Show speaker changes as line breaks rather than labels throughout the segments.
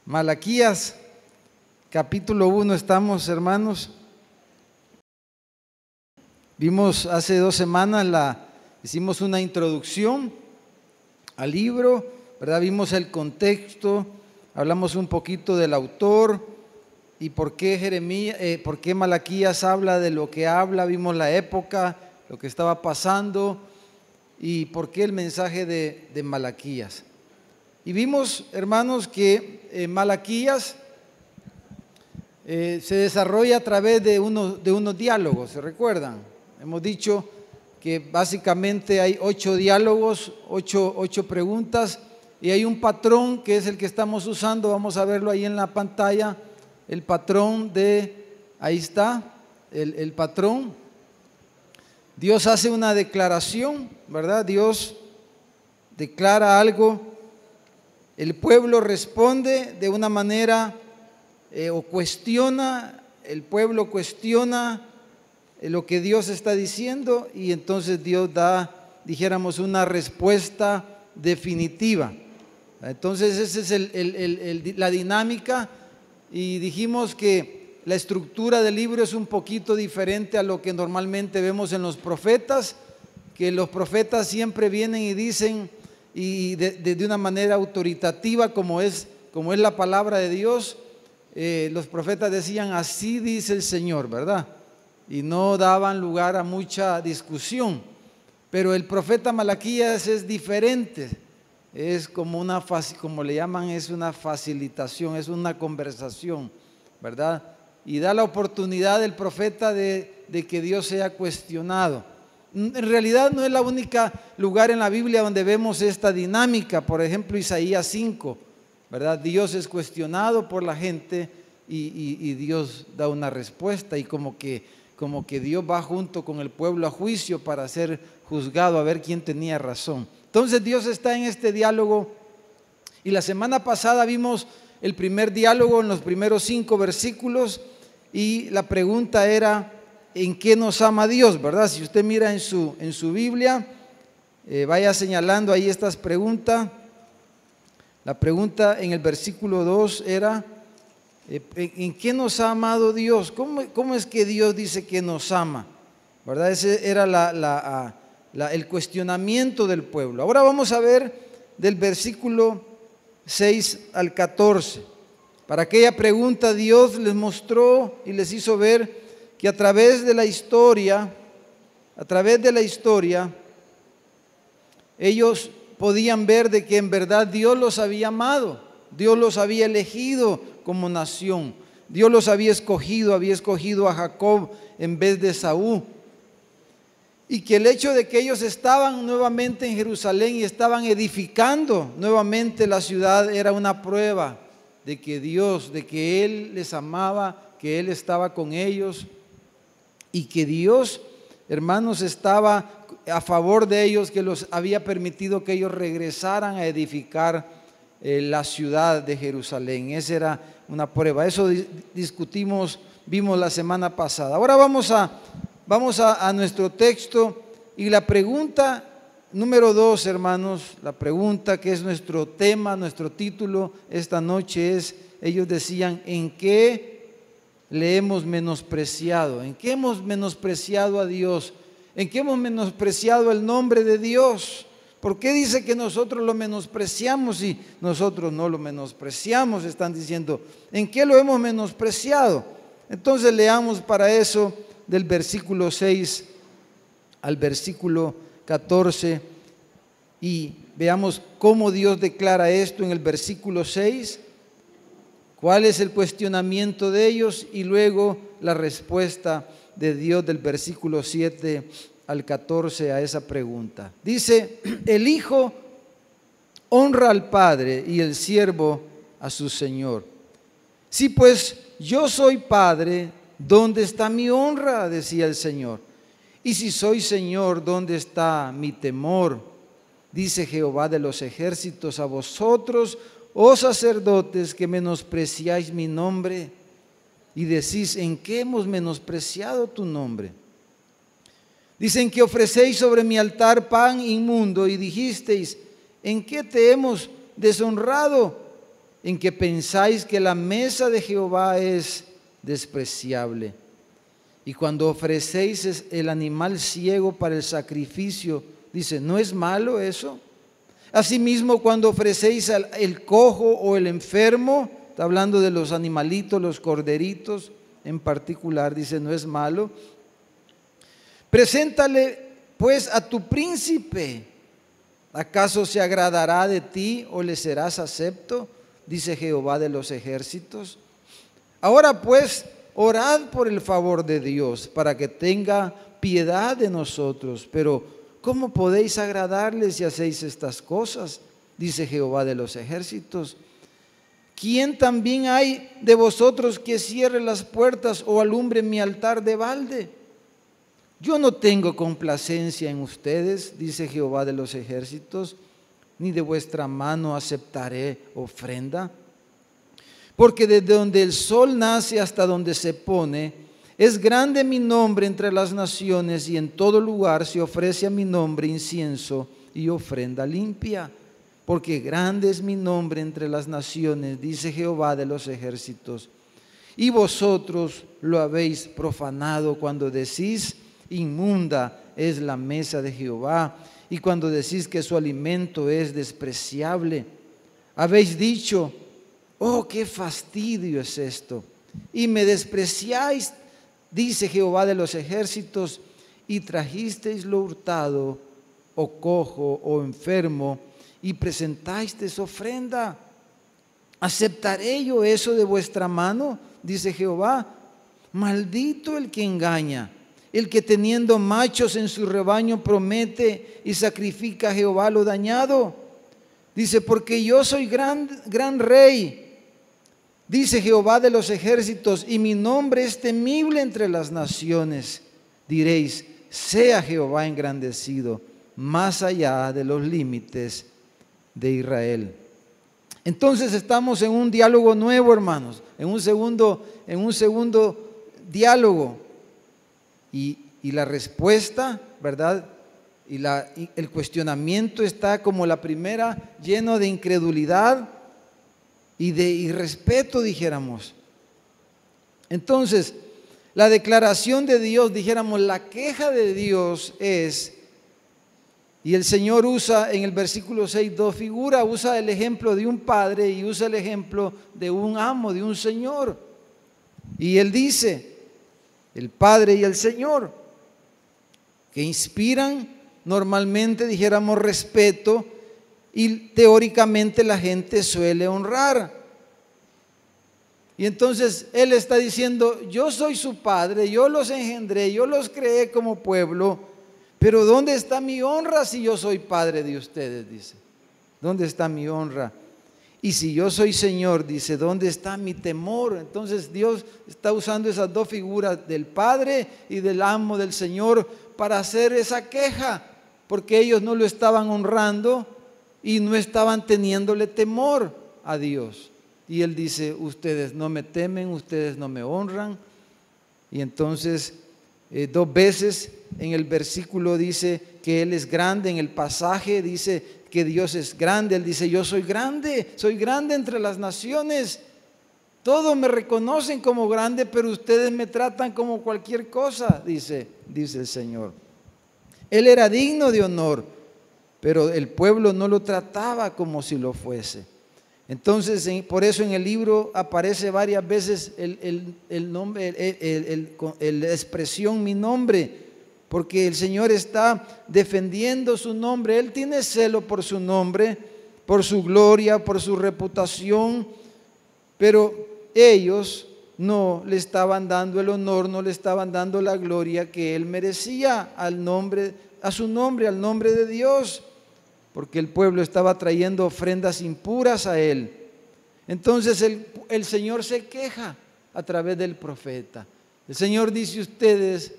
Malaquías, capítulo 1 estamos, hermanos. Vimos hace 2 semanas, hicimos una introducción al libro, ¿verdad? Vimos el contexto, hablamos un poquito del autor y por qué Malaquías habla de lo que habla, vimos la época, lo que estaba pasando y por qué el mensaje de Malaquías. Y vimos, hermanos, que Malaquías se desarrolla a través de unos diálogos, ¿se recuerdan? Hemos dicho que básicamente hay 8 diálogos, 8 preguntas, y hay un patrón que es el que estamos usando, vamos a verlo ahí en la pantalla, el patrón ahí está, el patrón. Dios hace una declaración, ¿verdad? Dios declara algo. El pueblo responde de una manera o cuestiona, el pueblo cuestiona lo que Dios está diciendo y entonces Dios da, dijéramos, una respuesta definitiva. Entonces esa es la dinámica y dijimos que la estructura del libro es un poquito diferente a lo que normalmente vemos en los profetas, que los profetas siempre vienen y dicen y de una manera autoritativa como es la palabra de Dios, los profetas decían así dice el Señor, ¿verdad? Y no daban lugar a mucha discusión, pero el profeta Malaquías es diferente, es como como le llaman, es una facilitación, es una conversación, ¿verdad? Y da la oportunidad del profeta de que Dios sea cuestionado. En realidad no es la única lugar en la Biblia donde vemos esta dinámica. Por ejemplo, Isaías 5, ¿verdad? Dios es cuestionado por la gente y Dios da una respuesta y como que Dios va junto con el pueblo a juicio para ser juzgado a ver quién tenía razón. Entonces Dios está en este diálogo y la semana pasada vimos el primer diálogo en los primeros 5 versículos y la pregunta era ¿en qué nos ama Dios? ¿Verdad? Si usted mira en su Biblia, vaya señalando ahí estas preguntas. La pregunta en el versículo 2 era ¿en qué nos ha amado Dios? ¿Cómo es que Dios dice que nos ama? ¿Verdad? Ese era el cuestionamiento del pueblo. Ahora vamos a ver del versículo 6 al 14. Para aquella pregunta Dios les mostró y les hizo ver que a través de la historia, ellos podían ver de que en verdad Dios los había amado, Dios los había elegido como nación, Dios los había escogido a Jacob en vez de Esaú, y que el hecho de que ellos estaban nuevamente en Jerusalén y estaban edificando nuevamente la ciudad era una prueba de que Dios, de que Él les amaba, que Él estaba con ellos y que Dios, hermanos, estaba a favor de ellos, que los había permitido que ellos regresaran a edificar la ciudad de Jerusalén. Esa era una prueba. Eso vimos la semana pasada. Ahora vamos a nuestro texto y la pregunta número 2, hermanos, la pregunta que es nuestro tema, nuestro título esta noche es, ellos decían, ¿en qué le hemos menospreciado? ¿En qué hemos menospreciado a Dios? ¿En qué hemos menospreciado el nombre de Dios? ¿Por qué dice que nosotros lo menospreciamos y nosotros no lo menospreciamos? Están diciendo, ¿en qué lo hemos menospreciado? Entonces leamos para eso del versículo 6 al versículo 14 y veamos cómo Dios declara esto en el versículo 6. ¿Cuál es el cuestionamiento de ellos? Y luego la respuesta de Dios del versículo 7 al 14 a esa pregunta. Dice, el Hijo honra al Padre y el siervo a su Señor. Sí, pues yo soy Padre, ¿dónde está mi honra? Decía el Señor. Y si soy Señor, ¿dónde está mi temor? Dice Jehová de los ejércitos, a vosotros, oh sacerdotes, que menospreciáis mi nombre y decís, ¿en qué hemos menospreciado tu nombre? Dicen que ofrecéis sobre mi altar pan inmundo y dijisteis, ¿en qué te hemos deshonrado? en que pensáis que la mesa de Jehová es despreciable. Y cuando ofrecéis el animal ciego para el sacrificio, dice, ¿no es malo eso? Asimismo, cuando ofrecéis el cojo o el enfermo, está hablando de los animalitos, los corderitos en particular, dice, ¿no es malo? Preséntale pues a tu príncipe. ¿Acaso se agradará de ti o le serás acepto? Dice Jehová de los ejércitos. Ahora pues, orad por el favor de Dios para que tenga piedad de nosotros. Pero ¿cómo podéis agradarle si hacéis estas cosas? Dice Jehová de los ejércitos. ¿Quién también hay de vosotros que cierre las puertas o alumbre mi altar de balde? Yo no tengo complacencia en ustedes, dice Jehová de los ejércitos, ni de vuestra mano aceptaré ofrenda. Porque desde donde el sol nace hasta donde se pone, es grande mi nombre entre las naciones, y en todo lugar se ofrece a mi nombre incienso y ofrenda limpia. Porque grande es mi nombre entre las naciones, dice Jehová de los ejércitos. Y vosotros lo habéis profanado cuando decís, inmunda es la mesa de Jehová, y cuando decís que su alimento es despreciable. Habéis dicho, oh, qué fastidio es esto, y me despreciáis, dice Jehová de los ejércitos, y trajisteis lo hurtado, o cojo, o enfermo, y presentasteis ofrenda. ¿Aceptaré yo eso de vuestra mano? Dice Jehová. Maldito el que engaña, el que teniendo machos en su rebaño promete y sacrifica a Jehová lo dañado. Dice, porque yo soy gran rey, dice Jehová de los ejércitos, y mi nombre es temible entre las naciones. Diréis, sea Jehová engrandecido más allá de los límites de Israel. Entonces estamos en un diálogo nuevo, hermanos, en un segundo diálogo. Y la respuesta, ¿verdad? Y el cuestionamiento está como la primera, lleno de incredulidad y de irrespeto, dijéramos. Entonces, la declaración de Dios, dijéramos, la queja de Dios es, y el Señor usa en el versículo 6 dos figuras, usa el ejemplo de un padre y usa el ejemplo de un amo, de un señor. Y Él dice, el Padre y el Señor, que inspiran normalmente, dijéramos, respeto, y teóricamente la gente suele honrar. Y entonces Él está diciendo, yo soy su Padre, yo los engendré, yo los creé como pueblo, pero ¿dónde está mi honra si yo soy Padre de ustedes? Dice, ¿dónde está mi honra? Y si yo soy Señor, dice, ¿dónde está mi temor? Entonces Dios está usando esas dos figuras del Padre y del amo, del Señor, para hacer esa queja, porque ellos no lo estaban honrando y no estaban teniéndole temor a Dios. Y Él dice, ustedes no me temen, ustedes no me honran. Y entonces dos veces en el versículo dice que Él es grande, en el pasaje dice que Dios es grande. Él dice, yo soy grande entre las naciones. Todos me reconocen como grande, pero ustedes me tratan como cualquier cosa, dice el Señor. Él era digno de honor, pero el pueblo no lo trataba como si lo fuese. Entonces, por eso en el libro aparece varias veces el nombre, la expresión mi nombre, porque el Señor está defendiendo su nombre. Él tiene celo por su nombre, por su gloria, por su reputación, pero ellos no le estaban dando el honor, no le estaban dando la gloria que Él merecía a su nombre, al nombre de Dios, porque el pueblo estaba trayendo ofrendas impuras a Él. Entonces el Señor se queja a través del profeta. El Señor dice, ustedes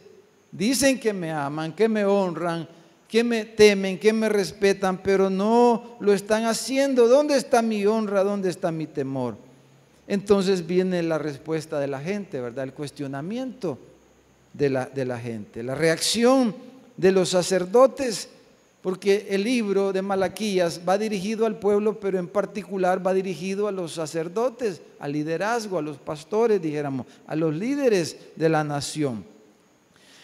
dicen que me aman, que me honran, que me temen, que me respetan, pero no lo están haciendo. ¿Dónde está mi honra? ¿Dónde está mi temor? Entonces viene la respuesta de la gente, ¿verdad? El cuestionamiento de la gente, la reacción de los sacerdotes, porque el libro de Malaquías va dirigido al pueblo, pero en particular va dirigido a los sacerdotes, al liderazgo, a los pastores, dijéramos, a los líderes de la nación.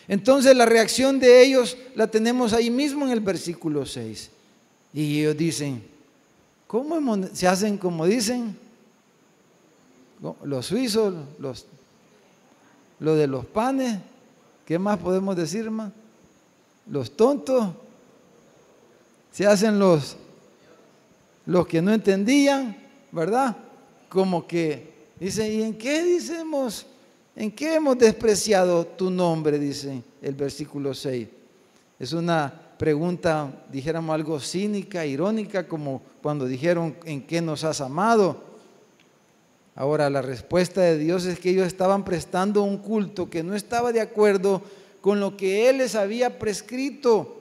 Entonces la reacción de ellos la tenemos ahí mismo en el versículo 6. Y ellos dicen, ¿cómo se hacen como dicen? Los suizos, lo de los panes, ¿qué más podemos decir, más? Los tontos, se hacen los que no entendían, ¿verdad? Como que dicen, ¿y en qué decimos? ¿En qué hemos despreciado tu nombre? Dice el versículo 6. Es una pregunta, dijéramos algo cínica, irónica, como cuando dijeron, ¿en qué nos has amado? Ahora la respuesta de Dios es que ellos estaban prestando un culto que no estaba de acuerdo con lo que Él les había prescrito.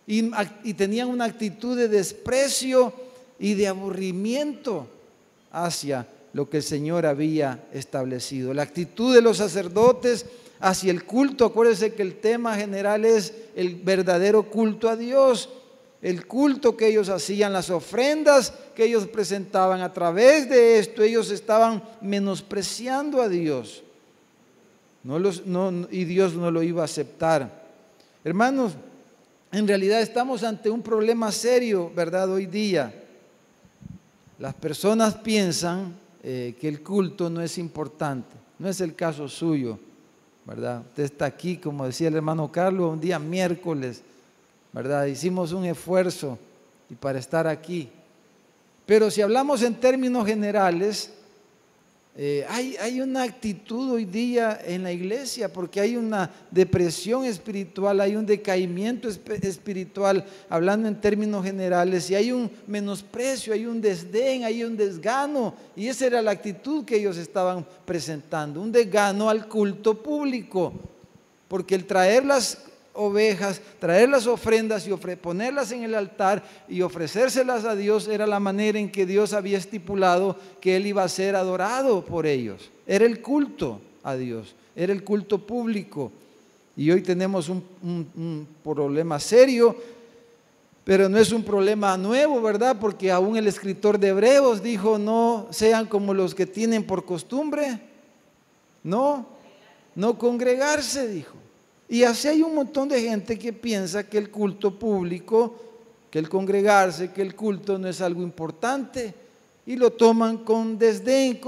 Y tenían una actitud de desprecio y de aburrimiento hacia lo que el Señor había establecido. La actitud de los sacerdotes hacia el culto, acuérdense que el tema general es el verdadero culto a Dios, el culto que ellos hacían, las ofrendas que ellos presentaban. A través de esto ellos estaban menospreciando a Dios, y Dios no lo iba a aceptar. Hermanos, en realidad estamos ante un problema serio, ¿verdad? Hoy día las personas piensan que el culto no es importante. No es el caso suyo, ¿verdad? Usted está aquí, como decía el hermano Carlos, un día miércoles, ¿verdad? Hicimos un esfuerzo y para estar aquí. Pero si hablamos en términos generales, hay una actitud hoy día en la iglesia, porque hay una depresión espiritual, hay un decaimiento espiritual, hablando en términos generales, y hay un menosprecio, hay un desdén, hay un desgano, y esa era la actitud que ellos estaban presentando, un desgano al culto público, porque el traer las ovejas, traer las ofrendas y ponerlas en el altar y ofrecérselas a Dios era la manera en que Dios había estipulado que Él iba a ser adorado por ellos. Era el culto a Dios, era el culto público. Y hoy tenemos un problema serio, pero no es un problema nuevo, ¿verdad? Porque aún el escritor de Hebreos dijo, no sean como los que tienen por costumbre, no congregarse, dijo. Y así hay un montón de gente que piensa que el culto público, que el congregarse, que el culto no es algo importante, y lo toman con desdén,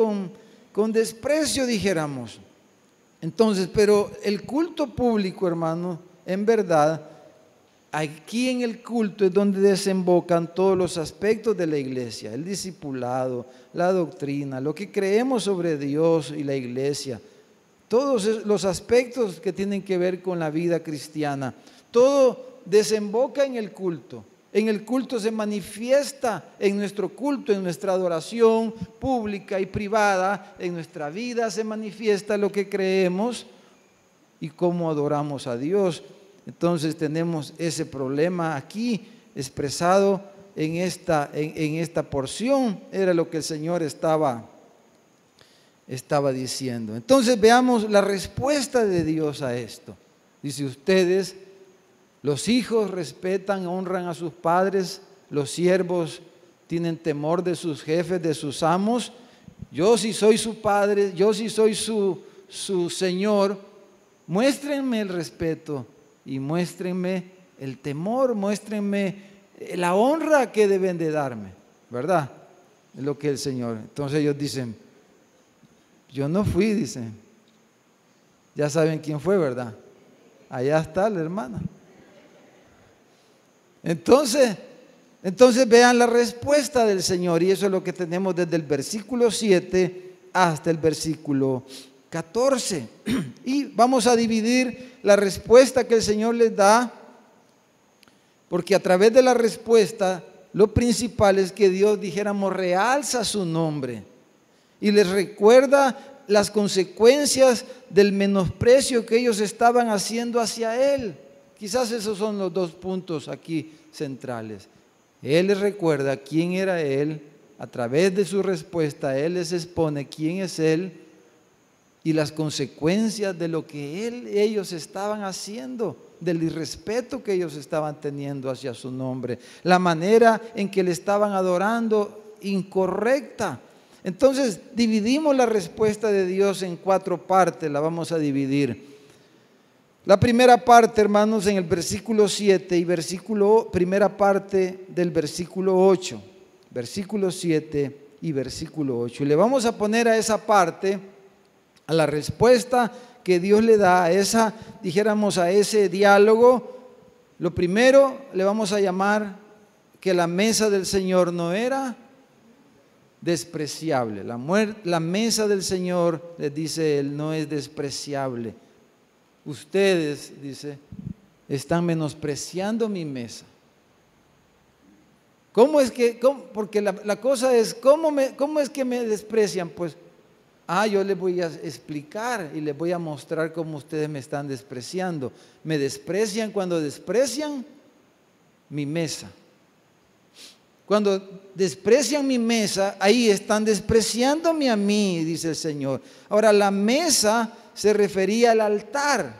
con desprecio, dijéramos. Entonces, pero el culto público, hermano, en verdad, aquí en el culto es donde desembocan todos los aspectos de la iglesia, el discipulado, la doctrina, lo que creemos sobre Dios y la iglesia. Todos los aspectos que tienen que ver con la vida cristiana, todo desemboca en el culto. En el culto se manifiesta, en nuestro culto, en nuestra adoración pública y privada, en nuestra vida se manifiesta lo que creemos y cómo adoramos a Dios. Entonces tenemos ese problema aquí expresado en esta porción, era lo que el Señor estaba diciendo. Entonces veamos la respuesta de Dios a esto. Dice, ustedes, los hijos respetan, honran a sus padres, los siervos tienen temor de sus jefes, de sus amos. Yo sí soy su padre, yo sí soy su Señor. Muéstrenme el respeto y muéstrenme el temor, muéstrenme la honra que deben de darme, ¿verdad? Es lo que el Señor. Entonces ellos dicen, yo no fui, dicen. Ya saben quién fue, ¿verdad? Allá está la hermana. Entonces vean la respuesta del Señor, y eso es lo que tenemos desde el versículo 7 hasta el versículo 14. Y vamos a dividir la respuesta que el Señor les da, porque a través de la respuesta, lo principal es que Dios, dijéramos, realza su nombre y les recuerda las consecuencias del menosprecio que ellos estaban haciendo hacia Él. Quizás esos son los dos puntos aquí centrales. Él les recuerda quién era Él, a través de su respuesta Él les expone quién es Él, y las consecuencias de lo que ellos estaban haciendo, del irrespeto que ellos estaban teniendo hacia su nombre, la manera en que le estaban adorando incorrecta. Entonces dividimos la respuesta de Dios en 4 partes, la vamos a dividir. La primera parte, hermanos, en el versículo 7 y primera parte del versículo 8, versículo 7 y versículo 8. Y le vamos a poner a esa parte, a la respuesta que Dios le da a esa, dijéramos, a ese diálogo. Lo primero le vamos a llamar que la mesa del Señor no era despreciable. La mesa del Señor, les dice él, no es despreciable. Ustedes, dice, están menospreciando mi mesa. ¿Cómo es que, porque la cosa es, ¿cómo es que me desprecian? Pues, yo les voy a explicar y les voy a mostrar cómo ustedes me están despreciando. Me desprecian cuando desprecian mi mesa. Cuando desprecian mi mesa, ahí están despreciándome a mí, dice el Señor. Ahora, la mesa se refería al altar,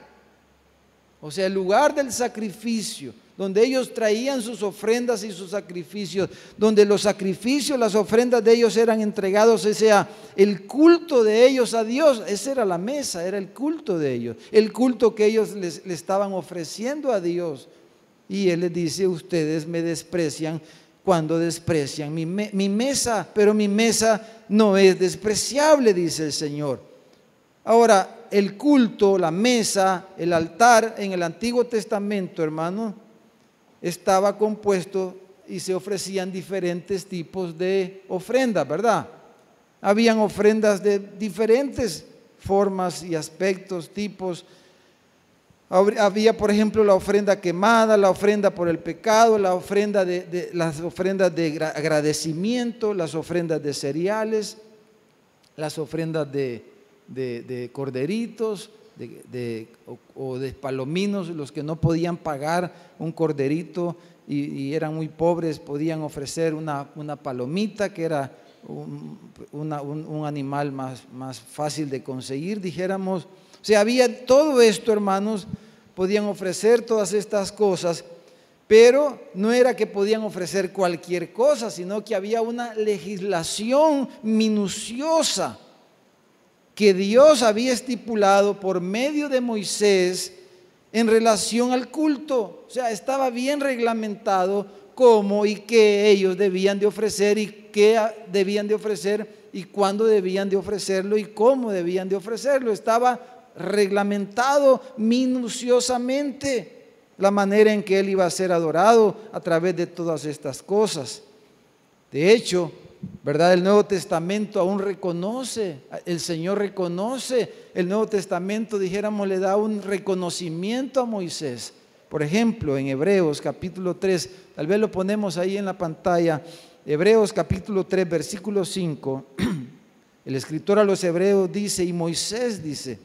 o sea, el lugar del sacrificio, donde ellos traían sus ofrendas y sus sacrificios, donde los sacrificios, las ofrendas de ellos eran entregados, o sea, el culto de ellos a Dios. Esa era la mesa, era el culto de ellos, el culto que ellos le estaban ofreciendo a Dios. Y Él les dice, ustedes me desprecian cuando desprecian mi mesa, pero mi mesa no es despreciable, dice el Señor. Ahora, el culto, la mesa, el altar en el Antiguo Testamento, hermano, estaba compuesto y se ofrecían diferentes tipos de ofrendas, ¿verdad? Habían ofrendas de diferentes formas y aspectos, tipos. Había, por ejemplo, la ofrenda quemada, la ofrenda por el pecado, las ofrendas de agradecimiento, las ofrendas de cereales, las ofrendas de corderitos o de palominos. Los que no podían pagar un corderito y eran muy pobres, podían ofrecer una palomita, que era un animal más fácil de conseguir, dijéramos. O sea, había todo esto, hermanos, podían ofrecer todas estas cosas, pero no era que podían ofrecer cualquier cosa, sino que había una legislación minuciosa que Dios había estipulado por medio de Moisés en relación al culto. O sea, estaba bien reglamentado cómo y qué ellos debían de ofrecer y qué debían de ofrecer y cuándo debían de ofrecerlo y cómo debían de ofrecerlo. Estaba reglamentado minuciosamente la manera en que Él iba a ser adorado a través de todas estas cosas. De hecho, ¿verdad? El Nuevo Testamento aún reconoce, el Señor reconoce, el Nuevo Testamento, dijéramos, le da un reconocimiento a Moisés. Por ejemplo, en Hebreos capítulo 3, tal vez lo ponemos ahí en la pantalla, Hebreos capítulo 3, versículo 5, el escritor a los Hebreos dice, y Moisés dice,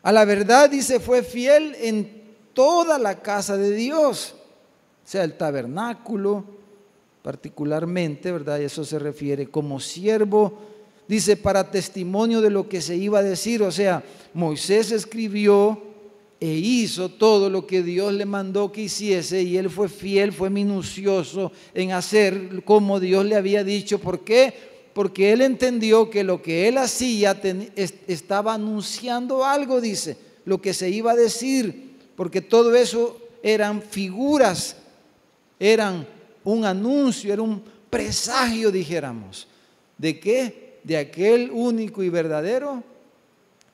a la verdad, dice, fue fiel en toda la casa de Dios, o sea, el tabernáculo, particularmente, ¿verdad? Y eso se refiere como siervo, dice, para testimonio de lo que se iba a decir. O sea, Moisés escribió e hizo todo lo que Dios le mandó que hiciese, y él fue fiel, fue minucioso en hacer como Dios le había dicho. ¿Por qué? Porque él entendió que lo que él hacía estaba anunciando algo, dice, lo que se iba a decir, porque todo eso eran figuras, eran un anuncio, era un presagio, dijéramos. ¿De qué? De aquel único y verdadero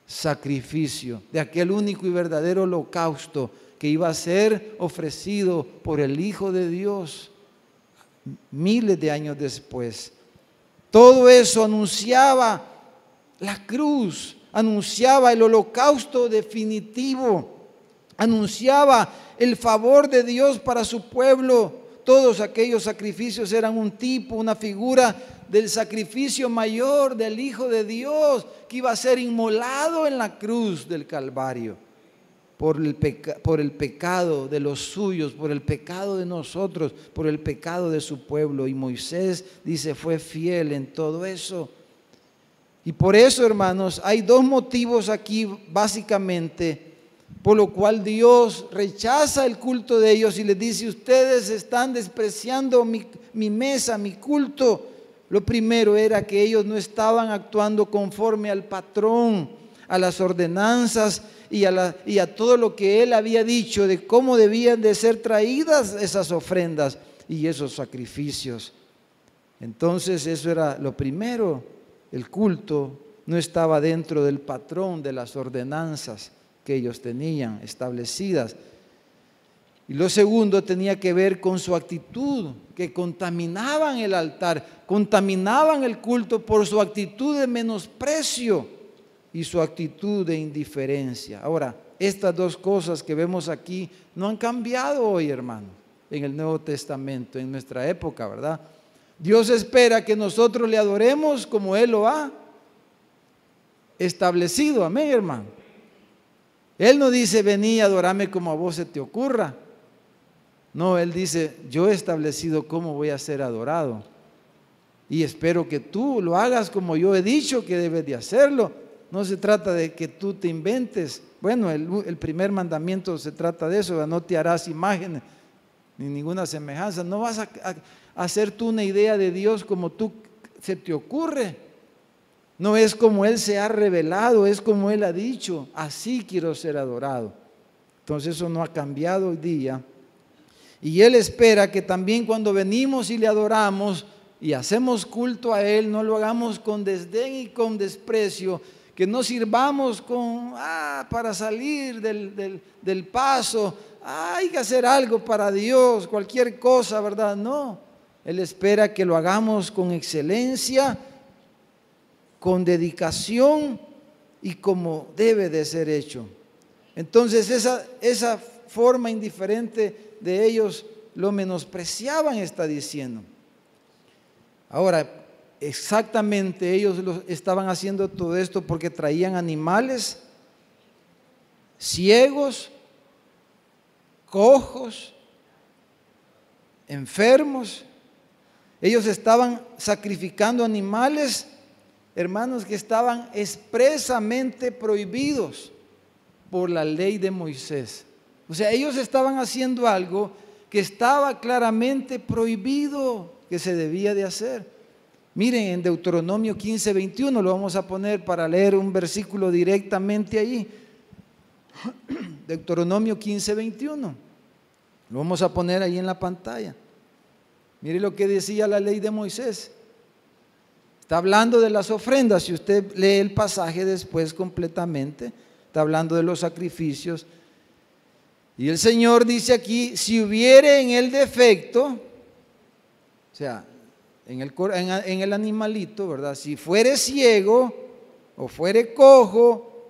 sacrificio, de aquel único y verdadero holocausto que iba a ser ofrecido por el Hijo de Dios miles de años después. Todo eso anunciaba la cruz, anunciaba el holocausto definitivo, anunciaba el favor de Dios para su pueblo. Todos aquellos sacrificios eran un tipo, una figura del sacrificio mayor del Hijo de Dios, que iba a ser inmolado en la cruz del Calvario por el pecado de los suyos, por el pecado de nosotros, por el pecado de su pueblo. Y Moisés, dice, fue fiel en todo eso. Y por eso, hermanos, hay dos motivos aquí básicamente por lo cual Dios rechaza el culto de ellos y les dice: ustedes están despreciando mi mesa, mi culto. Lo primero era que ellos no estaban actuando conforme al patrón, a las ordenanzas y a todo lo que Él había dicho de cómo debían de ser traídas esas ofrendas y esos sacrificios. Entonces eso era lo primero. El culto no estaba dentro del patrón, de las ordenanzas que ellos tenían establecidas. Y lo segundo tenía que ver con su actitud, que contaminaban el altar, contaminaban el culto por su actitud de menosprecio y su actitud de indiferencia. Ahora, estas dos cosas que vemos aquí no han cambiado hoy, hermano, en el Nuevo Testamento, en nuestra época, ¿verdad? Dios espera que nosotros le adoremos como Él lo ha establecido. Amén, hermano. Él no dice: vení, adorame como a vos se te ocurra. No, Él dice: yo he establecido cómo voy a ser adorado y espero que tú lo hagas como yo he dicho que debes de hacerlo. No se trata de que tú te inventes. Bueno, el primer mandamiento se trata de eso: no te harás imágenes ni ninguna semejanza. No vas a hacer tú una idea de Dios como tú se te ocurre. No es como Él se ha revelado, es como Él ha dicho: así quiero ser adorado. Entonces eso no ha cambiado hoy día. Y Él espera que también cuando venimos y le adoramos y hacemos culto a Él, no lo hagamos con desdén y con desprecio, que no sirvamos para salir del paso, hay que hacer algo para Dios, cualquier cosa, ¿verdad? No, Él espera que lo hagamos con excelencia, con dedicación y como debe de ser hecho. Entonces esa forma indiferente de ellos lo menospreciaban, está diciendo. Ahora, exactamente ellos estaban haciendo todo esto porque traían animales ciegos, cojos, enfermos. Ellos estaban sacrificando animales, hermanos, que estaban expresamente prohibidos por la ley de Moisés. O sea, ellos estaban haciendo algo que estaba claramente prohibido, que se debía de hacer. Miren, en Deuteronomio 15:21, lo vamos a poner para leer un versículo directamente allí. Deuteronomio 15:21. Lo vamos a poner ahí en la pantalla. Mire lo que decía la ley de Moisés. Está hablando de las ofrendas. Si usted lee el pasaje después completamente, está hablando de los sacrificios. Y el Señor dice aquí: si hubiere en el defecto, o sea, en el animalito, ¿verdad? Si fuere ciego o fuere cojo,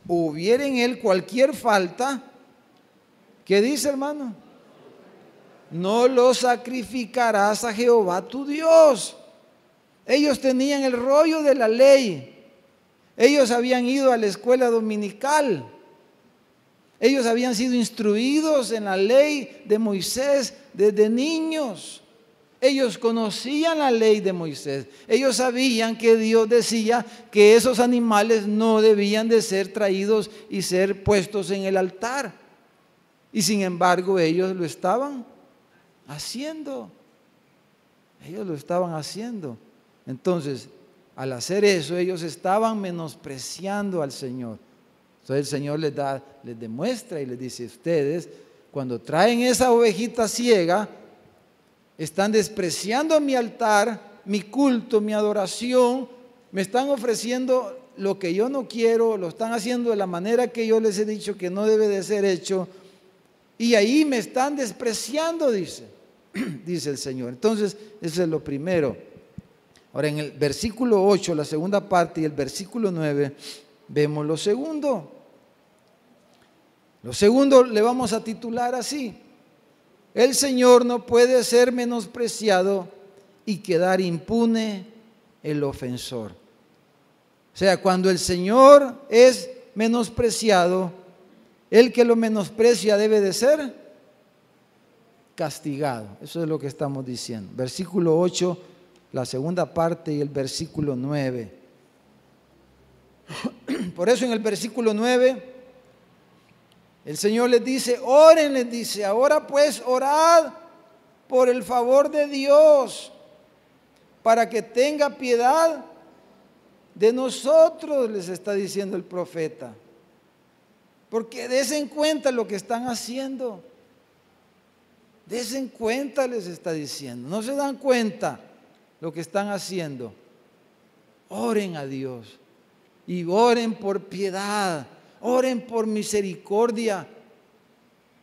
o hubiere en él cualquier falta, ¿qué dice, hermano? No lo sacrificarás a Jehová tu Dios. Ellos tenían el rollo de la ley. Ellos habían ido a la escuela dominical. Ellos habían sido instruidos en la ley de Moisés desde niños. Ellos conocían la ley de Moisés. Ellos sabían que Dios decía que esos animales no debían de ser traídos y ser puestos en el altar. Y sin embargo ellos lo estaban haciendo. Ellos lo estaban haciendo. Entonces, al hacer eso, ellos estaban menospreciando al Señor. Entonces el Señor les demuestra y les dice: ustedes, cuando traen esa ovejita ciega, están despreciando mi altar, mi culto, mi adoración, me están ofreciendo lo que yo no quiero, lo están haciendo de la manera que yo les he dicho que no debe de ser hecho, y ahí me están despreciando, dice el Señor. Entonces, eso es lo primero. Ahora, en el versículo 8, la segunda parte, y el versículo 9, vemos lo segundo. Lo segundo le vamos a titular así: el Señor no puede ser menospreciado y quedar impune el ofensor. O sea, cuando el Señor es menospreciado, el que lo menosprecia debe de ser castigado. Eso es lo que estamos diciendo. Versículo 8, la segunda parte, y el versículo 9. Por eso en el versículo 9, el Señor les dice, oren, les dice, ahora pues orad por el favor de Dios, para que tenga piedad de nosotros, les está diciendo el profeta. Porque desen cuenta lo que están haciendo. Desen cuenta, les está diciendo. No se dan cuenta lo que están haciendo. Oren a Dios y oren por piedad, oren por misericordia.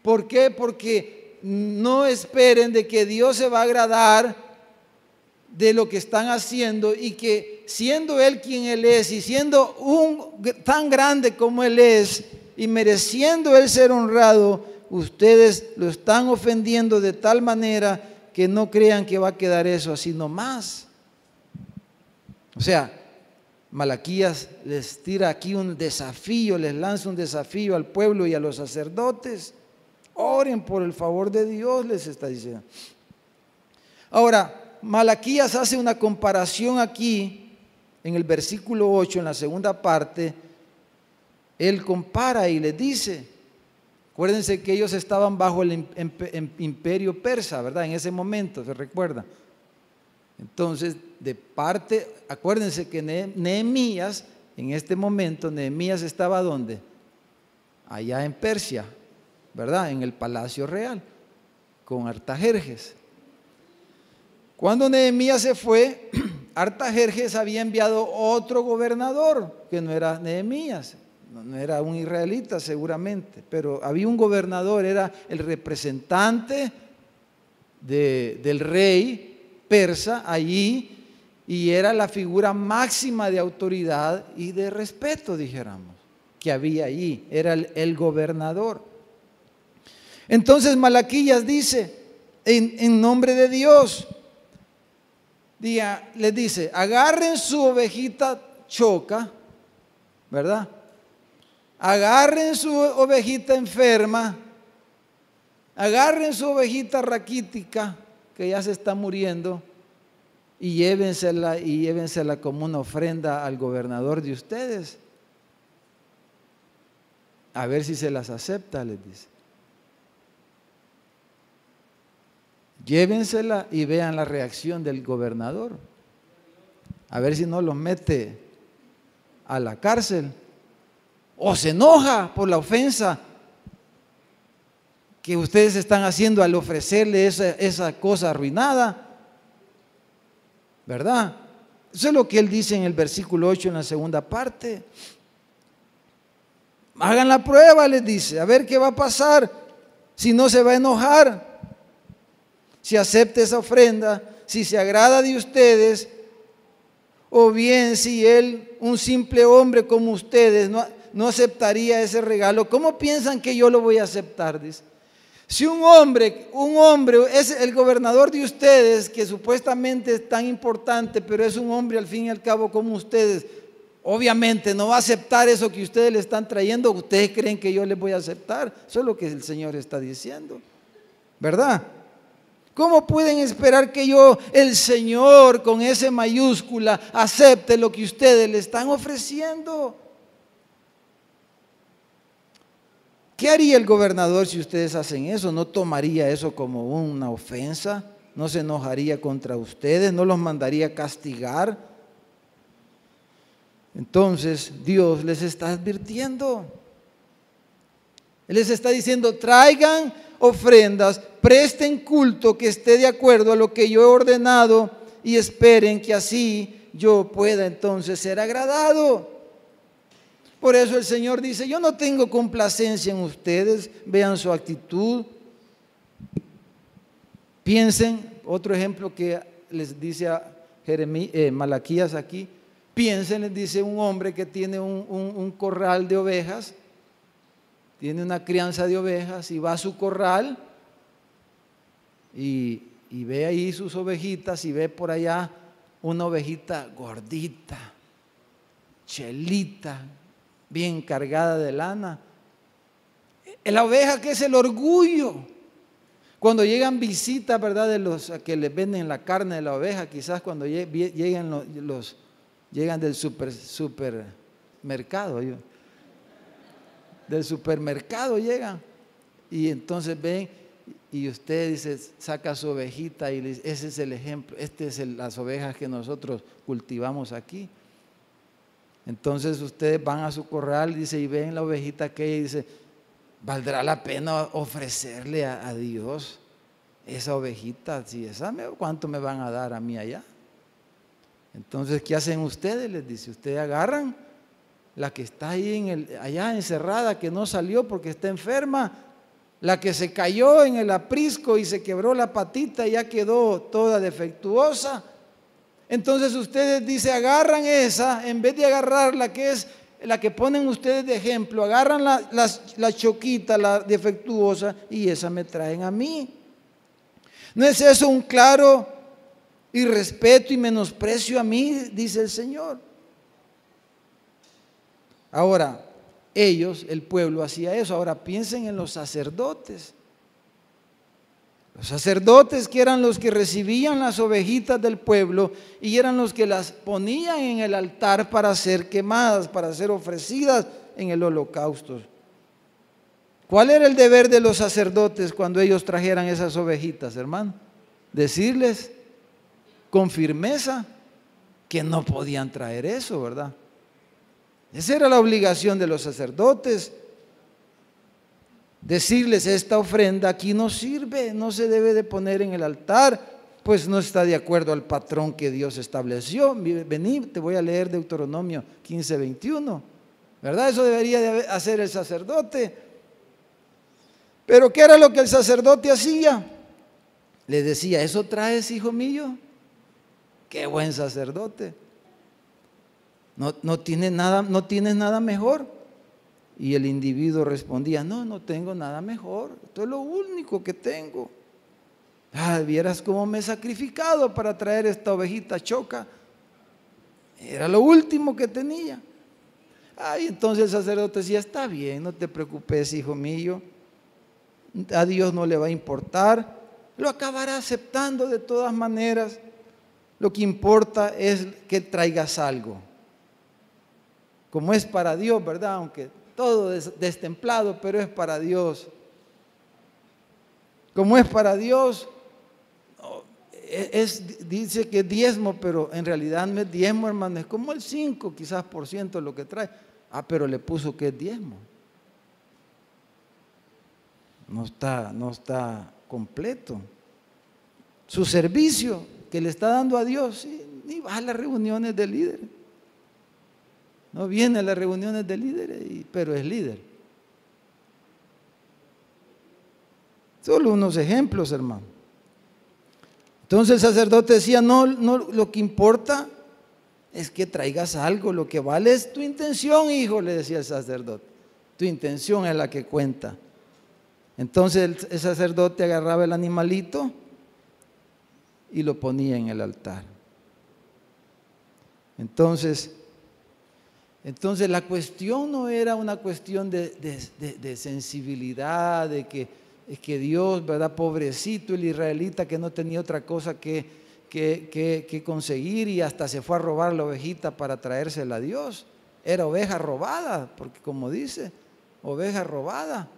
¿Por qué? Porque no esperen de que Dios se va a agradar de lo que están haciendo y que siendo Él quien Él es y siendo tan grande como Él es y mereciendo Él ser honrado, ustedes lo están ofendiendo de tal manera que no crean que va a quedar eso así nomás. O sea, Malaquías les tira aquí un desafío, les lanza un desafío al pueblo y a los sacerdotes. Oren por el favor de Dios, les está diciendo. Ahora, Malaquías hace una comparación aquí en el versículo 8, en la segunda parte. Él compara y les dice, acuérdense que ellos estaban bajo el imperio persa, ¿verdad? En ese momento, ¿se recuerda? Entonces, de parte, acuérdense que Nehemías, en este momento, Nehemías estaba ¿dónde? Allá en Persia, ¿verdad? En el palacio real, con Artajerjes. Cuando Nehemías se fue, Artajerjes había enviado otro gobernador, que no era Nehemías, no era un israelita seguramente, pero había un gobernador, era el representante del rey persa allí, y era la figura máxima de autoridad y de respeto, dijéramos, que había allí, era el gobernador. Entonces Malaquías dice, en nombre de Dios, les dice, agarren su ovejita choca, ¿verdad? Agarren su ovejita enferma, agarren su ovejita raquítica, que ya se está muriendo, y llévensela como una ofrenda al gobernador de ustedes. A ver si se las acepta, les dice. Llévensela y vean la reacción del gobernador. A ver si no los mete a la cárcel. O se enoja por la ofensa que ustedes están haciendo al ofrecerle esa cosa arruinada. ¿Verdad? Eso es lo que él dice en el versículo 8 en la segunda parte. Hagan la prueba, les dice, a ver qué va a pasar, si no se va a enojar, si acepta esa ofrenda, si se agrada de ustedes, o bien si él, un simple hombre como ustedes, no aceptaría ese regalo. ¿Cómo piensan que yo lo voy a aceptar? Dice. Si un hombre es el gobernador de ustedes, que supuestamente es tan importante, pero es un hombre al fin y al cabo como ustedes, obviamente no va a aceptar eso que ustedes le están trayendo. ¿Ustedes creen que yo les voy a aceptar? Eso es lo que el Señor está diciendo, ¿verdad? ¿Cómo pueden esperar que yo, el Señor, con S mayúscula, acepte lo que ustedes le están ofreciendo? ¿Qué haría el gobernador si ustedes hacen eso? ¿No tomaría eso como una ofensa? ¿No se enojaría contra ustedes? ¿No los mandaría castigar? Entonces Dios les está advirtiendo. Él les está diciendo, traigan ofrendas, presten culto que esté de acuerdo a lo que yo he ordenado y esperen que así yo pueda entonces ser agradado. Por eso el Señor dice, yo no tengo complacencia en ustedes, vean su actitud. Piensen, otro ejemplo que les dice a Malaquías aquí, piensen, les dice un hombre que tiene un corral de ovejas, tiene una crianza de ovejas y va a su corral y ve ahí sus ovejitas y ve por allá una ovejita gordita, chelita, bien cargada de lana. La oveja que es el orgullo. Cuando llegan visitas, ¿verdad? De los que les venden la carne de la oveja, quizás cuando llegan del mercado, del supermercado llegan y entonces ven y usted dice, saca su ovejita y le dice, ese es el ejemplo, las ovejas que nosotros cultivamos aquí. Entonces ustedes van a su corral, dice, y ven la ovejita aquella y dice, ¿valdrá la pena ofrecerle a Dios esa ovejita? Si ¿cuánto me van a dar a mí allá? Entonces, ¿qué hacen ustedes? Les dice, ustedes agarran la que está ahí allá encerrada, que no salió porque está enferma, la que se cayó en el aprisco y se quebró la patita y ya quedó toda defectuosa. Entonces ustedes, dice, agarran esa, en vez de agarrar la que es la que ponen ustedes de ejemplo, agarran la choquita, la defectuosa, y esa me traen a mí. ¿No es eso un claro irrespeto y menosprecio a mí? Dice el Señor. Ahora, el pueblo hacía eso. Ahora piensen en los sacerdotes. Los sacerdotes, que eran los que recibían las ovejitas del pueblo y eran los que las ponían en el altar para ser quemadas, para ser ofrecidas en el holocausto. ¿Cuál era el deber de los sacerdotes cuando ellos trajeran esas ovejitas, hermano? Decirles con firmeza que no podían traer eso, ¿verdad? Esa era la obligación de los sacerdotes. Decirles, esta ofrenda aquí no sirve, no se debe de poner en el altar, pues no está de acuerdo al patrón que Dios estableció. Vení, te voy a leer Deuteronomio 15:21, ¿verdad? Eso debería de hacer el sacerdote. Pero ¿qué era lo que el sacerdote hacía? Le decía, ¿eso traes, hijo mío? Qué buen sacerdote. No tienes nada mejor. Y el individuo respondía, no tengo nada mejor, esto es lo único que tengo. Vieras cómo me he sacrificado para traer esta ovejita choca. Era lo último que tenía. Entonces el sacerdote decía, está bien, no te preocupes, hijo mío, a Dios no le va a importar, lo acabará aceptando de todas maneras. Lo que importa es que traigas algo. Como es para Dios, ¿verdad? Aunque todo destemplado, pero es para Dios. Como es para Dios, dice que es diezmo, pero en realidad no es diezmo, hermano, es como el 5 quizás por ciento lo que trae. Pero le puso que es diezmo. No está completo. Su servicio que le está dando a Dios, sí, ni va a las reuniones de líderes. No viene a las reuniones de líderes, pero es líder. Solo unos ejemplos, hermano. Entonces el sacerdote decía, no, lo que importa es que traigas algo, lo que vale es tu intención, hijo, le decía el sacerdote. Tu intención es la que cuenta. Entonces el sacerdote agarraba el animalito y lo ponía en el altar. Entonces la cuestión no era una cuestión de sensibilidad, de que Dios, ¿verdad? Pobrecito el israelita que no tenía otra cosa que conseguir y hasta se fue a robar la ovejita para traérsela a Dios. Era oveja robada, porque como dice, oveja robada.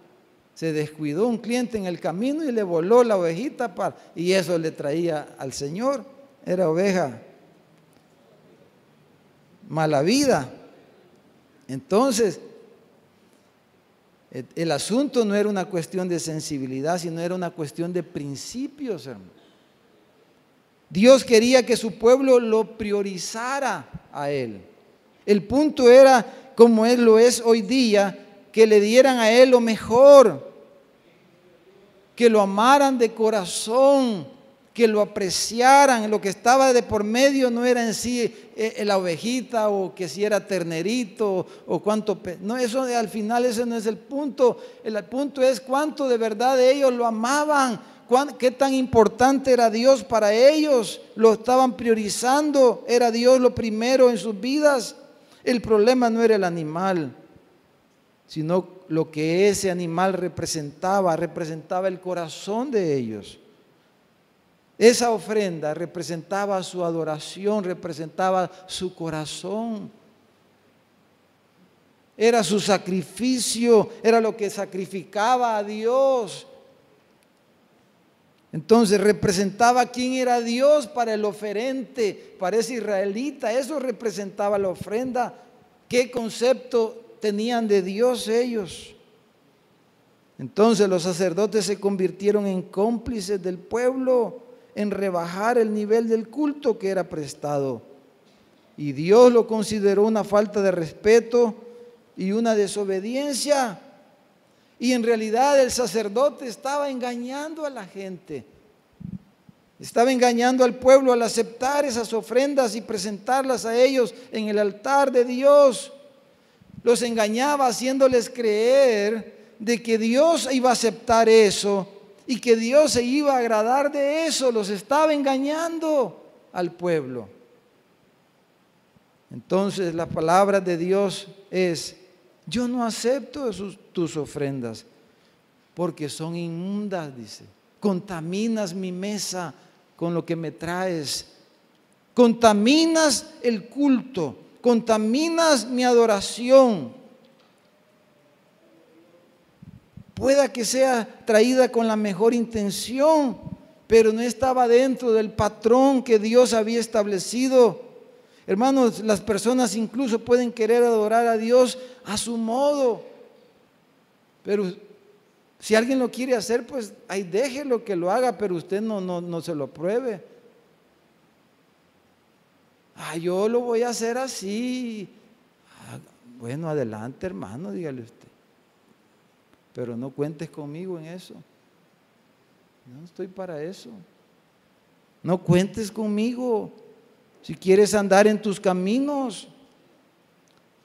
Se descuidó un cliente en el camino y le voló la ovejita y eso le traía al Señor. Era oveja mala vida. Entonces, el asunto no era una cuestión de sensibilidad, sino era una cuestión de principios, hermano. Dios quería que su pueblo lo priorizara a Él. El punto era, como Él lo es hoy día, que le dieran a Él lo mejor, que lo amaran de corazón, que lo apreciaran. Lo que estaba de por medio no era en sí la ovejita o que si era ternerito o cuánto, no, eso al final ese no es el punto. El punto es cuánto de verdad ellos lo amaban, qué tan importante era Dios para ellos, lo estaban priorizando, era Dios lo primero en sus vidas. El problema no era el animal, sino lo que ese animal representaba el corazón de ellos. Esa ofrenda representaba su adoración, representaba su corazón. era su sacrificio, era lo que sacrificaba a Dios. Entonces representaba quién era Dios para el oferente, para ese israelita. Eso representaba la ofrenda. ¿Qué concepto tenían de Dios ellos? Entonces los sacerdotes se convirtieron en cómplices del pueblo en rebajar el nivel del culto que era prestado. Y Dios lo consideró una falta de respeto y una desobediencia. Y en realidad el sacerdote estaba engañando a la gente. Estaba engañando al pueblo al aceptar esas ofrendas y presentarlas a ellos en el altar de Dios. Los engañaba haciéndoles creer de que Dios iba a aceptar eso y que Dios se iba a agradar de eso. Los estaba engañando al pueblo. Entonces la palabra de Dios es: yo no acepto tus ofrendas porque son inmundas, dice. Contaminas mi mesa con lo que me traes. Contaminas el culto, contaminas mi adoración. Pueda que sea traída con la mejor intención, pero no estaba dentro del patrón que Dios había establecido. Hermanos, las personas incluso pueden querer adorar a Dios a su modo, pero si alguien lo quiere hacer, pues ahí déjelo que lo haga, pero usted no se lo pruebe. Yo lo voy a hacer así. Bueno, adelante, hermano, dígale usted. Pero no cuentes conmigo en eso. No estoy para eso. No cuentes conmigo. Si quieres andar en tus caminos,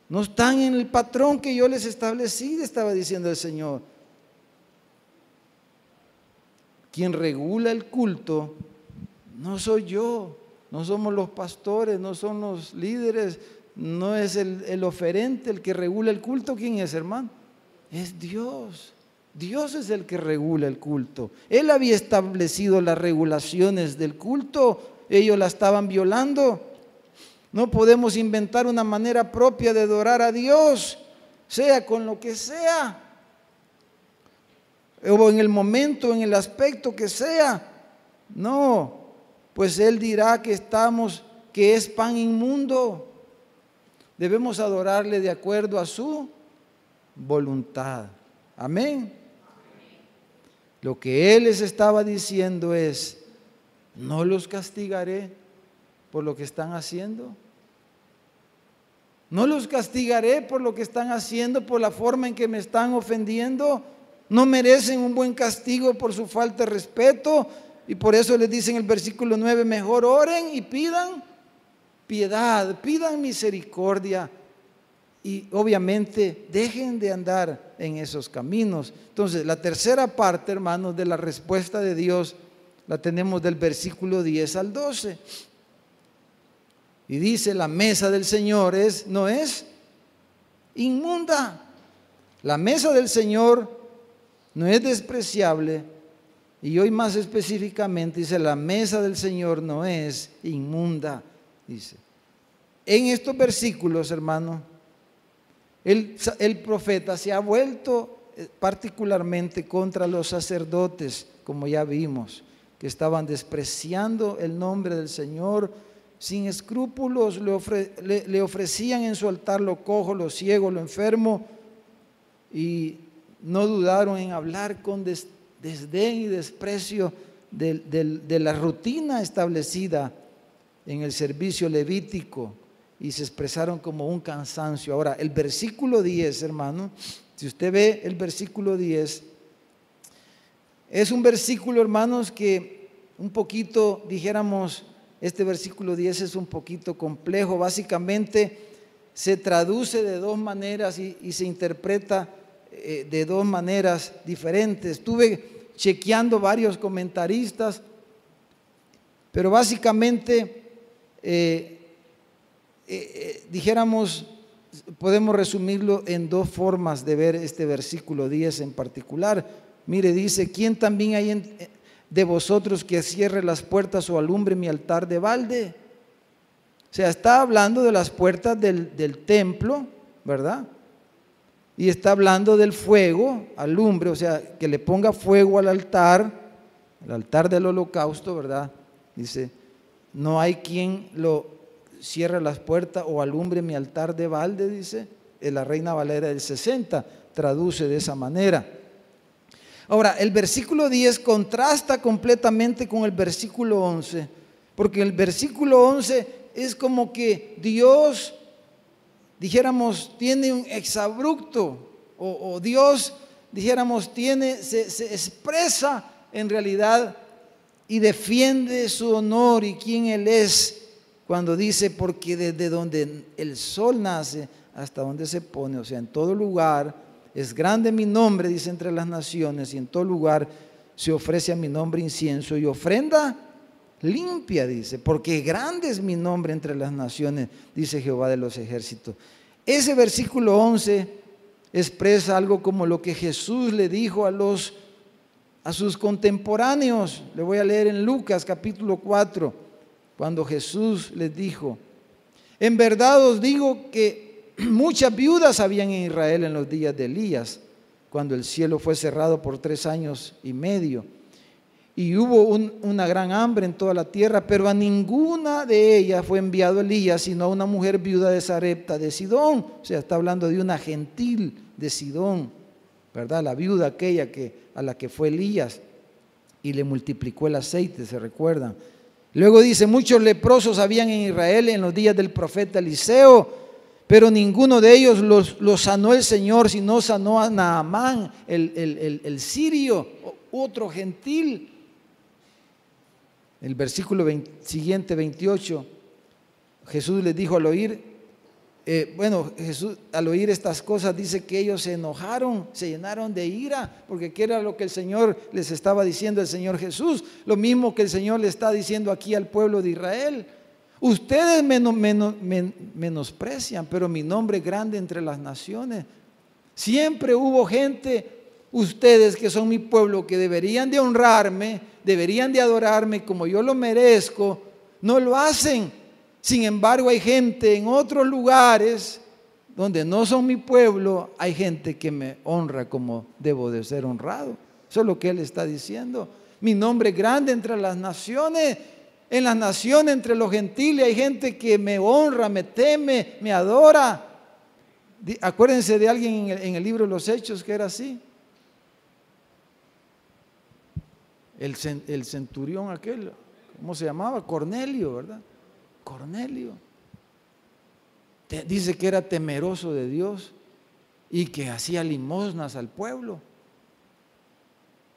no están en el patrón que yo les establecí, estaba diciendo el Señor. Quien regula el culto no soy yo, no somos los pastores, no son los líderes, no es el oferente el que regula el culto. ¿Quién es, hermano? Es Dios. Dios es el que regula el culto. Él había establecido las regulaciones del culto. Ellos la estaban violando. No podemos inventar una manera propia de adorar a Dios, sea con lo que sea, o en el momento, en el aspecto que sea. No, pues Él dirá que es pan inmundo. Debemos adorarle de acuerdo a su voluntad. Amén. Lo que Él les estaba diciendo es: no los castigaré por lo que están haciendo. No los castigaré por lo que están haciendo, por la forma en que me están ofendiendo. No merecen un buen castigo por su falta de respeto. Y por eso les dice en el versículo 9: mejor oren y pidan piedad, pidan misericordia. Y obviamente dejen de andar en esos caminos. Entonces, la tercera parte, hermanos, de la respuesta de Dios la tenemos del versículo 10 al 12. Y dice: la mesa del Señor no es inmunda. La mesa del Señor no es despreciable. Y hoy más específicamente dice: la mesa del Señor no es inmunda. Dice. En estos versículos, hermano, el profeta se ha vuelto particularmente contra los sacerdotes, como ya vimos, que estaban despreciando el nombre del Señor sin escrúpulos. Le ofrecían en su altar lo cojo, lo ciego, lo enfermo, y no dudaron en hablar con desdén y desprecio de la rutina establecida en el servicio levítico, y se expresaron como un cansancio. Ahora, el versículo 10, hermano, si usted ve el versículo 10, es un versículo, hermanos, que un poquito, dijéramos, este versículo 10 es un poquito complejo. Básicamente se traduce de dos maneras y se interpreta de dos maneras diferentes. Estuve chequeando varios comentaristas, pero básicamente dijéramos, podemos resumirlo en dos formas de ver este versículo 10 en particular. Mire, dice: ¿quién también hay de vosotros que cierre las puertas o alumbre mi altar de balde? O sea, está hablando de las puertas del templo, ¿verdad? y está hablando del fuego, alumbre, o sea, que le ponga fuego al altar del holocausto, ¿verdad? Dice, no hay quien lo cierre las puertas o alumbre mi altar de balde, dice, la Reina Valera del 60 traduce de esa manera. Ahora, el versículo 10 contrasta completamente con el versículo 11, porque el versículo 11 es como que Dios, dijéramos, tiene un exabrupto, o Dios, dijéramos, se expresa en realidad y defiende su honor y quién Él es, cuando dice, porque desde donde el sol nace hasta donde se pone, o sea, en todo lugar, es grande mi nombre, dice, entre las naciones, y en todo lugar se ofrece a mi nombre incienso y ofrenda limpia, dice, porque grande es mi nombre entre las naciones, dice Jehová de los ejércitos. Ese versículo 11 expresa algo como lo que Jesús le dijo a sus contemporáneos. Le voy a leer en Lucas capítulo 4, cuando Jesús les dijo, en verdad os digo que muchas viudas habían en Israel en los días de Elías, cuando el cielo fue cerrado por 3 años y medio, y hubo una gran hambre en toda la tierra, pero a ninguna de ellas fue enviado Elías, sino a una mujer viuda de Sarepta de Sidón. O sea, está hablando de una gentil de Sidón, ¿verdad? La viuda aquella a la que fue Elías y le multiplicó el aceite, ¿se recuerdan? Luego dice, muchos leprosos habían en Israel en los días del profeta Eliseo, pero ninguno de ellos los sanó el Señor, sino sanó a Naamán, el sirio, otro gentil. El versículo siguiente, 28, Jesús les dijo al oír, Jesús al oír estas cosas dice que ellos se enojaron, se llenaron de ira, porque ¿qué era lo que el Señor les estaba diciendo, el Señor Jesús? Lo mismo que el Señor le está diciendo aquí al pueblo de Israel. Ustedes menosprecian, pero mi nombre es grande entre las naciones. Siempre hubo gente, ustedes que son mi pueblo, que deberían de honrarme, deberían de adorarme como yo lo merezco, no lo hacen. Sin embargo, hay gente en otros lugares donde no son mi pueblo, hay gente que me honra como debo de ser honrado. Eso es lo que Él está diciendo. Mi nombre es grande entre las naciones. En las naciones, entre los gentiles, hay gente que me honra, me teme, me adora. Acuérdense de alguien en el libro de los Hechos que era así. El centurión aquel, ¿cómo se llamaba? Cornelio, ¿verdad? Cornelio. Dice que era temeroso de Dios y que hacía limosnas al pueblo.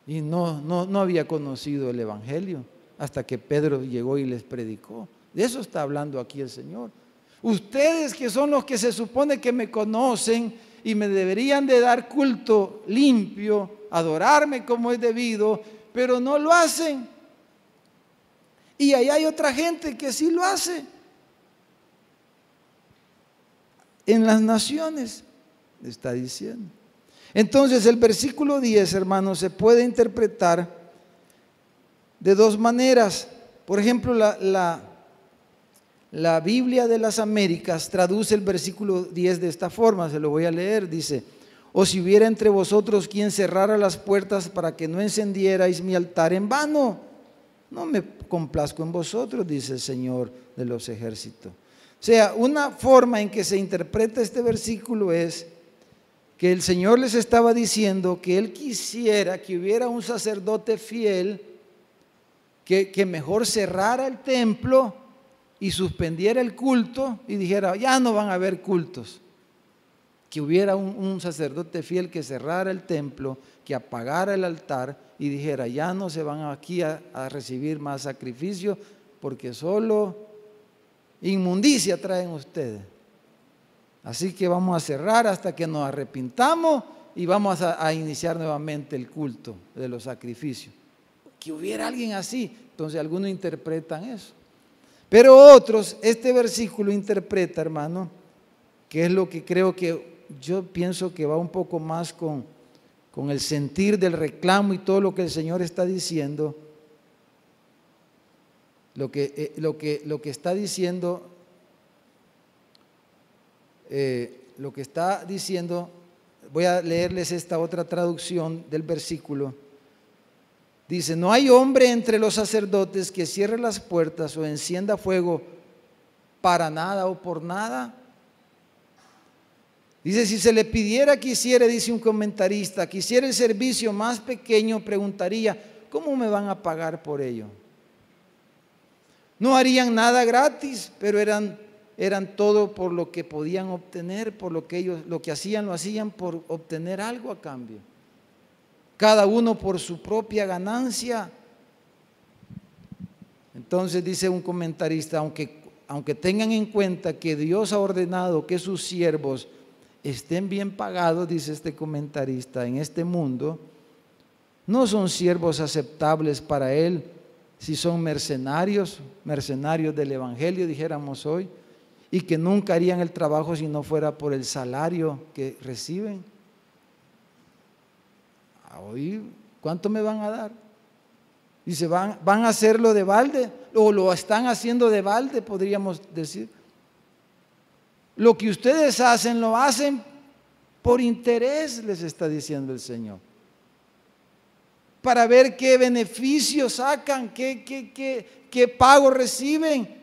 Y no había conocido el Evangelio hasta que Pedro llegó y les predicó. De eso está hablando aquí el Señor. Ustedes que son los que se supone que me conocen y me deberían de dar culto limpio, adorarme como es debido, pero no lo hacen. Y ahí hay otra gente que sí lo hace. En las naciones, está diciendo. Entonces el versículo 10, hermanos, se puede interpretar de dos maneras. Por ejemplo, la Biblia de las Américas traduce el versículo 10 de esta forma, se lo voy a leer, dice: o si hubiera entre vosotros quien cerrara las puertas para que no encendierais mi altar en vano, no me complazco en vosotros, dice el Señor de los ejércitos. O sea, una forma en que se interpreta este versículo es que el Señor les estaba diciendo que Él quisiera que hubiera un sacerdote fiel que mejor cerrara el templo y suspendiera el culto y dijera, ya no van a haber cultos. Que hubiera un sacerdote fiel que cerrara el templo, que apagara el altar y dijera, ya no se van aquí a recibir más sacrificios porque solo inmundicia traen ustedes. Así que vamos a cerrar hasta que nos arrepintamos y vamos a iniciar nuevamente el culto de los sacrificios. Que hubiera alguien así. Entonces algunos interpretan eso. Pero otros, este versículo interpreta, hermano, que es lo que creo que yo pienso que va un poco más con el sentir del reclamo y todo lo que el Señor está diciendo. Lo que está diciendo, Voy a leerles esta otra traducción del versículo. Dice: no hay hombre entre los sacerdotes que cierre las puertas o encienda fuego para nada o por nada. Dice: si se le pidiera que hiciera, dice un comentarista, que hiciera el servicio más pequeño, preguntaría: ¿cómo me van a pagar por ello? No harían nada gratis, pero eran todo por lo que podían obtener, por lo que ellos lo que hacían, lo hacían por obtener algo a cambio. Cada uno por su propia ganancia. Entonces dice un comentarista: aunque tengan en cuenta que Dios ha ordenado que sus siervos estén bien pagados, dice este comentarista, en este mundo, no son siervos aceptables para Él si son mercenarios del Evangelio, dijéramos hoy, y que nunca harían el trabajo si no fuera por el salario que reciben. Hoy, ¿cuánto me van a dar? Dice: van a hacerlo de balde, o lo están haciendo de balde, podríamos decir. Lo que ustedes hacen, lo hacen por interés, les está diciendo el Señor, para ver qué beneficios sacan, qué pago reciben.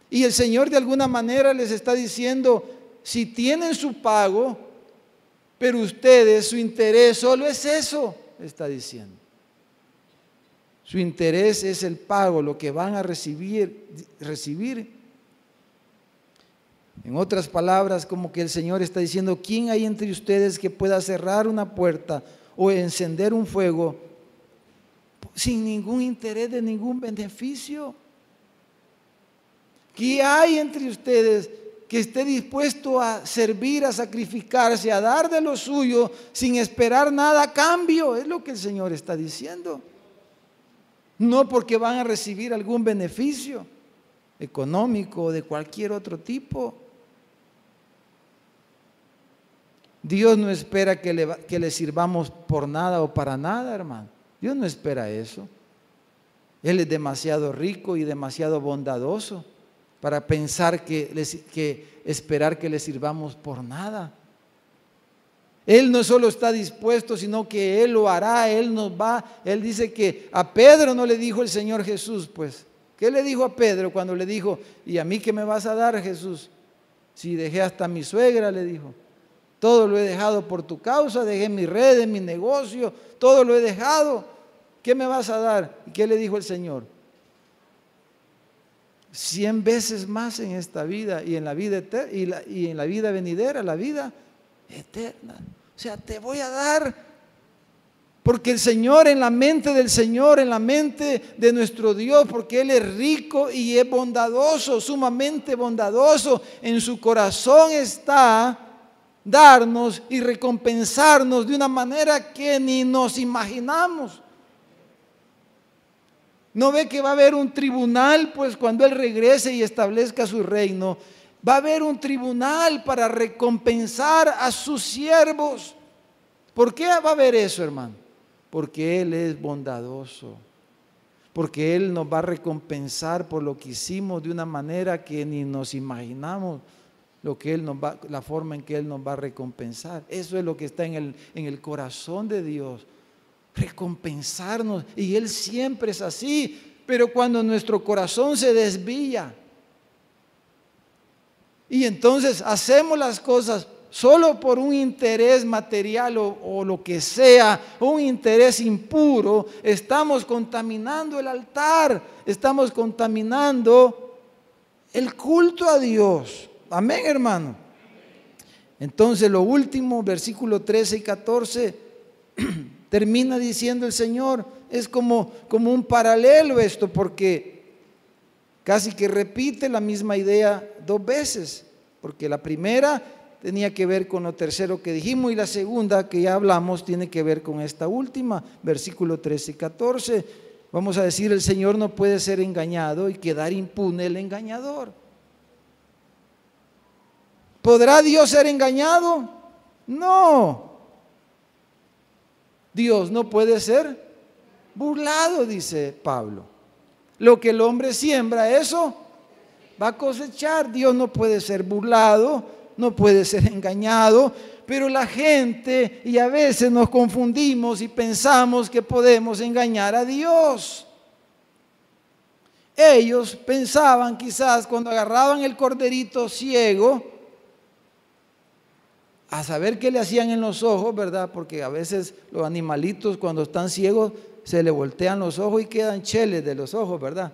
Y el Señor de alguna manera les está diciendo: si tienen su pago, pero ustedes, su interés solo es eso, está diciendo. Su interés es el pago, lo que van a recibir. En otras palabras, como que el Señor está diciendo: ¿quién hay entre ustedes que pueda cerrar una puerta o encender un fuego sin ningún interés de ningún beneficio? ¿Qué hay entre ustedes que esté dispuesto a servir, a sacrificarse, a dar de lo suyo sin esperar nada a cambio? Es lo que el Señor está diciendo. No porque van a recibir algún beneficio económico o de cualquier otro tipo. Dios no espera que le sirvamos por nada o para nada, hermano. Dios no espera eso. Él es demasiado rico y demasiado bondadoso para pensar esperar que le sirvamos por nada. Él no solo está dispuesto, sino que Él lo hará. Él nos va. Él dice que a Pedro no le dijo el Señor Jesús, pues, ¿qué le dijo a Pedro cuando le dijo: ¿y a mí qué me vas a dar, Jesús? Si dejé hasta mi suegra, le dijo. Todo lo he dejado por tu causa, dejé mi red, mi negocio, todo lo he dejado. ¿Qué me vas a dar? ¿Y qué le dijo el Señor? 100 veces más en esta vida y en la vida eterna, y en la vida venidera, la vida eterna. O sea, te voy a dar, porque el Señor, en la mente del Señor, en la mente de nuestro Dios, porque Él es rico y es bondadoso, sumamente bondadoso, en su corazón está darnos y recompensarnos de una manera que ni nos imaginamos. ¿No ve que va a haber un tribunal? Pues cuando Él regrese y establezca su reino, va a haber un tribunal para recompensar a sus siervos. ¿Por qué va a haber eso, hermano? Porque Él es bondadoso, porque Él nos va a recompensar por lo que hicimos de una manera que ni nos imaginamos, la forma en que Él nos va a recompensar. Eso es lo que está en el corazón de Dios, recompensarnos, y Él siempre es así. Pero cuando nuestro corazón se desvía y entonces hacemos las cosas solo por un interés material o lo que sea, un interés impuro, estamos contaminando el altar, estamos contaminando el culto a Dios. Amén, hermano. Entonces lo último, versículo 13 y 14, termina diciendo el Señor, es como un paralelo esto, porque casi que repite la misma idea 2 veces, porque la primera tenía que ver con lo tercero que dijimos, y la segunda que ya hablamos tiene que ver con esta última, versículo 13 y 14. Vamos a decir: el Señor no puede ser engañado y quedar impune el engañador. ¿Podrá Dios ser engañado? No. Dios no puede ser burlado, dice Pablo. Lo que el hombre siembra, eso va a cosechar. Dios no puede ser burlado. no puede ser engañado, pero la gente, y a veces nos confundimos y pensamos que podemos engañar a Dios. Ellos pensaban quizás cuando agarraban el corderito ciego, a saber qué le hacían en los ojos, ¿verdad? Porque a veces los animalitos cuando están ciegos se le voltean los ojos y quedan cheles de los ojos, ¿verdad?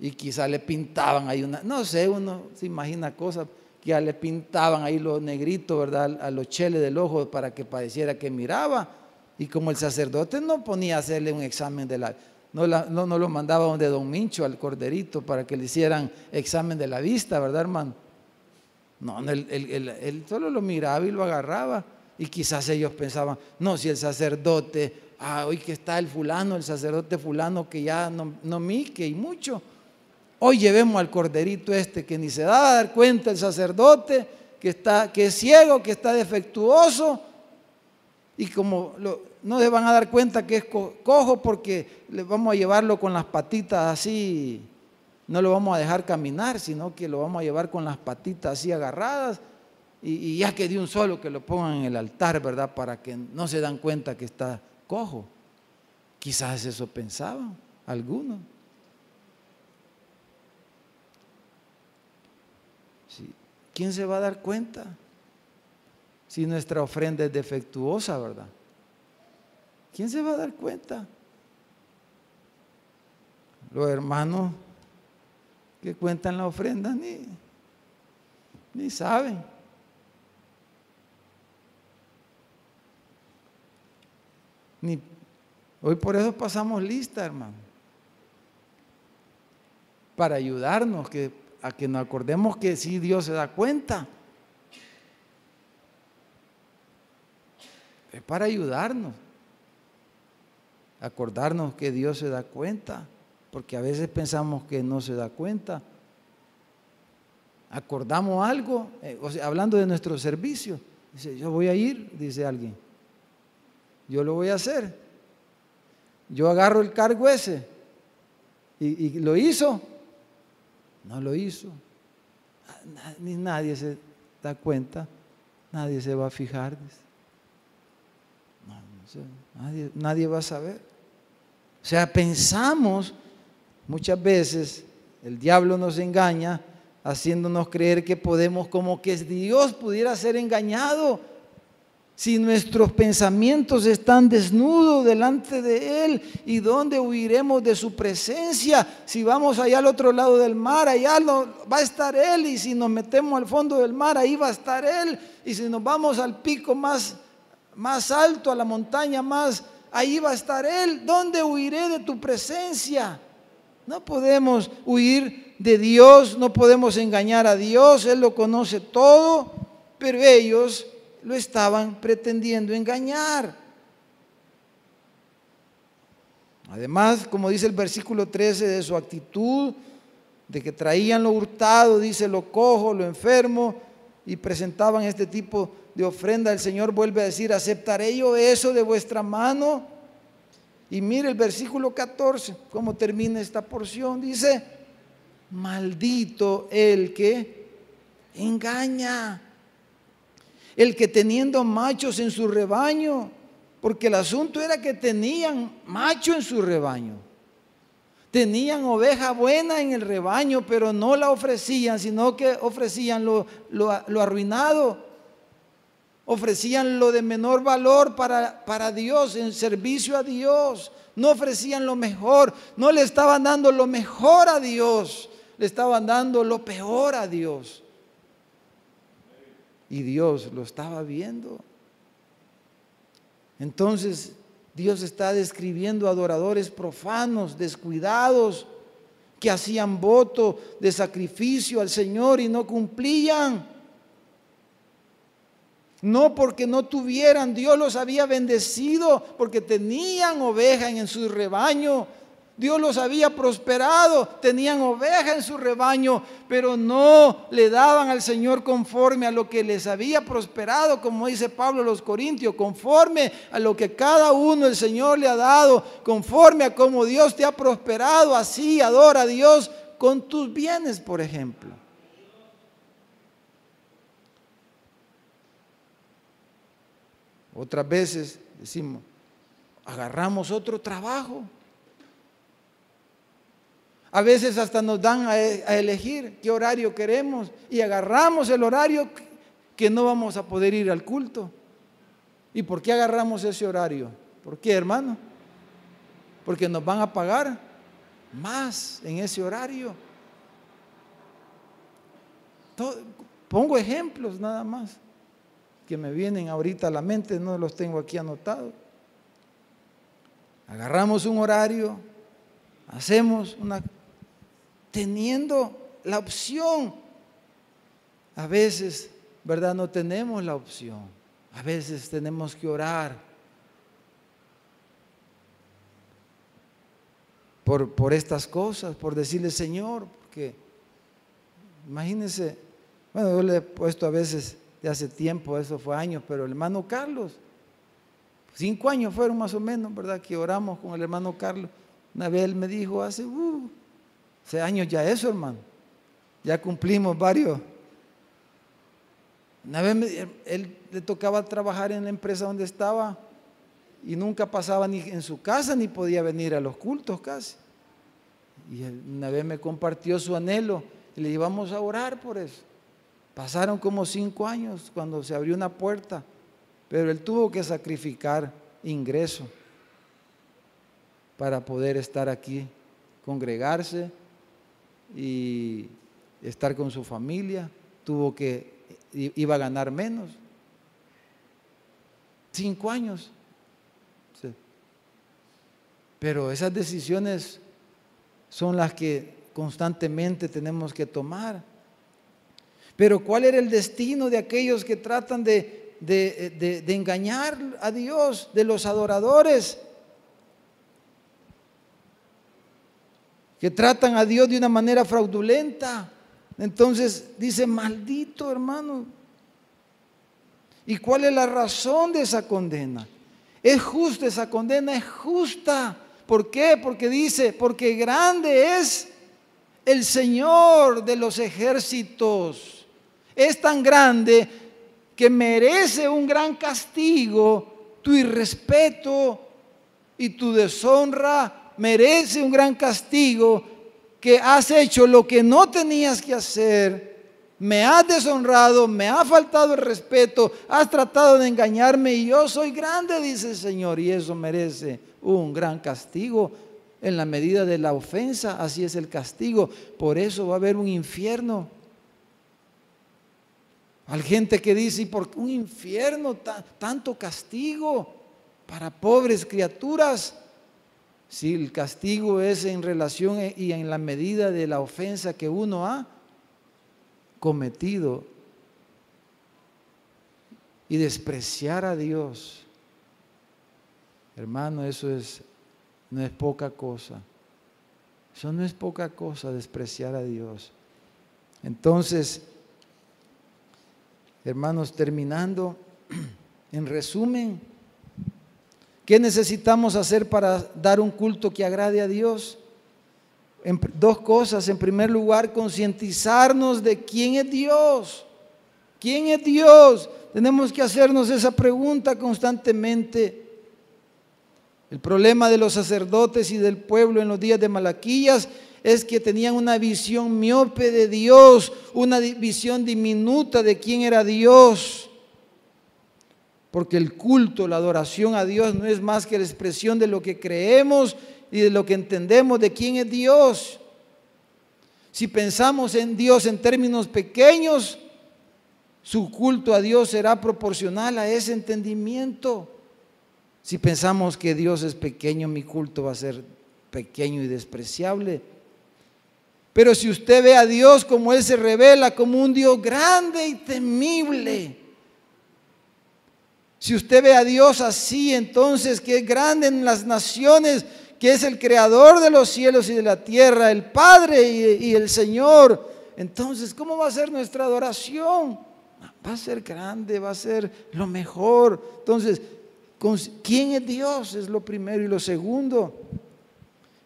Y quizás le pintaban ahí no sé, uno se imagina cosas, que ya le pintaban ahí los negritos, ¿verdad? A los cheles del ojo para que pareciera que miraba. Y como el sacerdote no ponía a hacerle un examen no lo mandaba donde don Mincho al corderito para que le hicieran examen de la vista, ¿verdad, hermano? No, él solo lo miraba y lo agarraba. Y quizás ellos pensaban, no, si el sacerdote, hoy que está el sacerdote fulano que ya no mique y mucho, hoy llevemos al corderito que ni se da a dar cuenta el sacerdote, que es ciego, que está defectuoso, y como no se van a dar cuenta que es cojo porque le vamos a llevarlo con las patitas así. No lo vamos a dejar caminar, sino que lo vamos a llevar con las patitas así agarradas y ya que de un solo que lo pongan en el altar, ¿verdad? Para que no se dan cuenta que está cojo. Quizás eso pensaban algunos. Sí. ¿Quién se va a dar cuenta si nuestra ofrenda es defectuosa, verdad? ¿Quién se va a dar cuenta? Los hermanos que cuentan la ofrenda ni saben. Hoy por eso pasamos lista, hermano, para ayudarnos a que nos acordemos que sí, Dios se da cuenta. Es para ayudarnos, acordarnos que Dios se da cuenta. Porque a veces pensamos que no se da cuenta. Acordamos algo, hablando de nuestro servicio. Dice, yo voy a ir, dice alguien. Yo lo voy a hacer. Yo agarro el cargo ese. ¿Y lo hizo? No lo hizo. Ni nadie se da cuenta. Nadie se va a fijar. Dice. No sé, nadie va a saber. O sea, pensamos. Muchas veces el diablo nos engaña haciéndonos creer que podemos, como que Dios pudiera ser engañado si nuestros pensamientos están desnudos delante de Él. ¿Y dónde huiremos de su presencia? Si vamos allá al otro lado del mar, allá va a estar Él, y si nos metemos al fondo del mar, ahí va a estar Él, y si nos vamos al pico más alto, a la montaña ahí va a estar Él. ¿Dónde huiré de tu presencia? No podemos huir de Dios, no podemos engañar a Dios, Él lo conoce todo, pero ellos lo estaban pretendiendo engañar. Además, como dice el versículo 13, de su actitud, de que traían lo hurtado, dice lo cojo, lo enfermo, y presentaban este tipo de ofrenda, el Señor vuelve a decir, ¿aceptaré yo eso de vuestra mano? Y mire el versículo 14, cómo termina esta porción. Dice, maldito el que engaña, el que teniendo machos en su rebaño, porque el asunto era que tenían macho en su rebaño, tenían oveja buena en el rebaño, pero no la ofrecían, sino que ofrecían lo arruinado. Ofrecían lo de menor valor para Dios, en servicio a Dios. No ofrecían lo mejor, no le estaban dando lo mejor a Dios, le estaban dando lo peor a Dios. Y Dios lo estaba viendo. Entonces Dios está describiendo adoradores profanos, descuidados, que hacían voto de sacrificio al Señor y no cumplían. No porque no tuvieran, Dios los había bendecido porque tenían oveja en su rebaño. Dios los había prosperado, tenían oveja en su rebaño, pero no le daban al Señor conforme a lo que les había prosperado, como dice Pablo a los Corintios, conforme a lo que cada uno el Señor le ha dado, conforme a como Dios te ha prosperado, así adora a Dios con tus bienes, por ejemplo. Otras veces decimos, agarramos otro trabajo. A veces hasta nos dan a elegir qué horario queremos y agarramos el horario que no vamos a poder ir al culto. ¿Y por qué agarramos ese horario? ¿Por qué, hermano? Porque nos van a pagar más en ese horario. Pongo ejemplos nada más que me vienen ahorita a la mente, no los tengo aquí anotados. Agarramos un horario, hacemos teniendo la opción. A veces, ¿verdad? No tenemos la opción. A veces tenemos que orar por estas cosas, por decirle, Señor, porque imagínense, bueno, yo le he puesto a veces de hace tiempo, eso fue años, pero el hermano Carlos, 5 años fueron más o menos, ¿verdad? Que oramos con el hermano Carlos. Una vez él me dijo, hace años ya eso, hermano, ya cumplimos varios. Una vez él le tocaba trabajar en la empresa donde estaba y nunca pasaba ni en su casa ni podía venir a los cultos casi. Y una vez me compartió su anhelo y le íbamos a orar por eso. Pasaron como 5 años cuando se abrió una puerta, pero él tuvo que sacrificar ingreso para poder estar aquí, congregarse y estar con su familia. Iba a ganar menos. 5 años. Sí. Pero esas decisiones son las que constantemente tenemos que tomar. Pero ¿cuál era el destino de aquellos que tratan de engañar a Dios, de los adoradores? Que tratan a Dios de una manera fraudulenta. Entonces dice, maldito hermano. ¿Y cuál es la razón de esa condena? ¿Es justa esa condena? Es justa. ¿Por qué? Porque dice, porque grande es el Señor de los ejércitos. Es tan grande que merece un gran castigo. Tu irrespeto y tu deshonra merece un gran castigo, que has hecho lo que no tenías que hacer. Me has deshonrado, me ha faltado el respeto, has tratado de engañarme y yo soy grande, dice el Señor, y eso merece un gran castigo en la medida de la ofensa. Así es el castigo. Por eso va a haber un infierno. Hay gente que dice, ¿y por qué un infierno, tanto castigo para pobres criaturas? Si el castigo es en relación y en la medida de la ofensa que uno ha cometido, y despreciar a Dios, hermano, eso no es poca cosa. Eso no es poca cosa, despreciar a Dios. Entonces, hermanos, terminando, en resumen, ¿qué necesitamos hacer para dar un culto que agrade a Dios? 2 cosas. En primer lugar, concientizarnos de quién es Dios. ¿Quién es Dios? Tenemos que hacernos esa pregunta constantemente. El problema de los sacerdotes y del pueblo en los días de Malaquías es que tenían una visión miope de Dios, una visión diminuta de quién era Dios. Porque el culto, la adoración a Dios no es más que la expresión de lo que creemos y de lo que entendemos de quién es Dios. Si pensamos en Dios en términos pequeños, su culto a Dios será proporcional a ese entendimiento. Si pensamos que Dios es pequeño, mi culto va a ser pequeño y despreciable. Pero si usted ve a Dios como Él se revela, como un Dios grande y temible, si usted ve a Dios así, entonces que es grande en las naciones, que es el creador de los cielos y de la tierra, el Padre y el Señor, entonces ¿cómo va a ser nuestra adoración? Va a ser grande, va a ser lo mejor. Entonces, ¿quién es Dios? Es lo primero. Y lo segundo,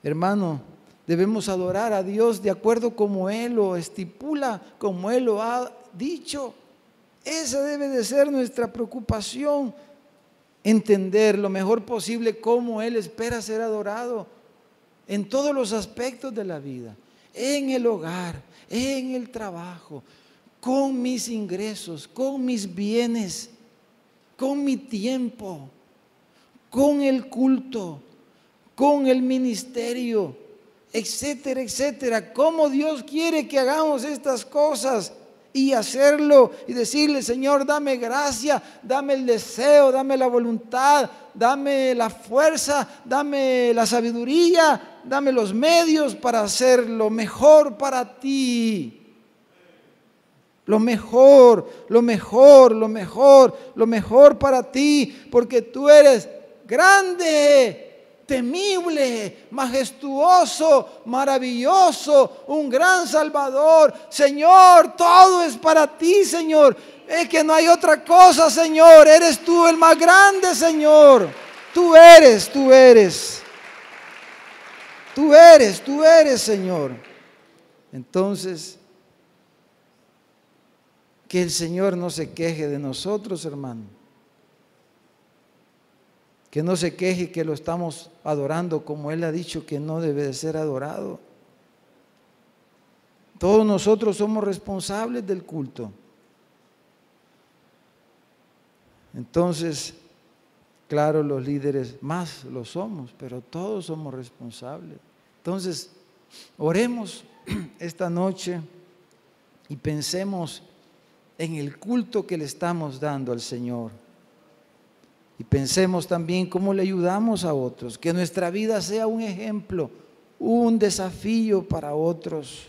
hermano, debemos adorar a Dios de acuerdo como Él lo estipula, como Él lo ha dicho. Esa debe de ser nuestra preocupación. entender lo mejor posible cómo Él espera ser adorado en todos los aspectos de la vida, en el hogar, en el trabajo, con mis ingresos, con mis bienes, con mi tiempo, con el culto, con el ministerio, etcétera, etcétera. Cómo Dios quiere que hagamos estas cosas y hacerlo y decirle: Señor, dame gracia, dame el deseo, dame la voluntad, dame la fuerza, dame la sabiduría, dame los medios para hacer lo mejor para ti. Lo mejor, lo mejor, lo mejor, lo mejor para ti, porque tú eres grande, temible, majestuoso, maravilloso, un gran Salvador. Señor, todo es para ti, Señor. Es que no hay otra cosa, Señor. Eres tú el más grande, Señor. Tú eres, Señor. Entonces, que el Señor no se queje de nosotros, hermano. Que no se queje que lo estamos adorando como Él ha dicho que no debe de ser adorado. Todos nosotros somos responsables del culto. Entonces, claro, los líderes más lo somos, pero todos somos responsables. Entonces, oremos esta noche y pensemos en el culto que le estamos dando al Señor. Y pensemos también cómo le ayudamos a otros, que nuestra vida sea un ejemplo, un desafío para otros.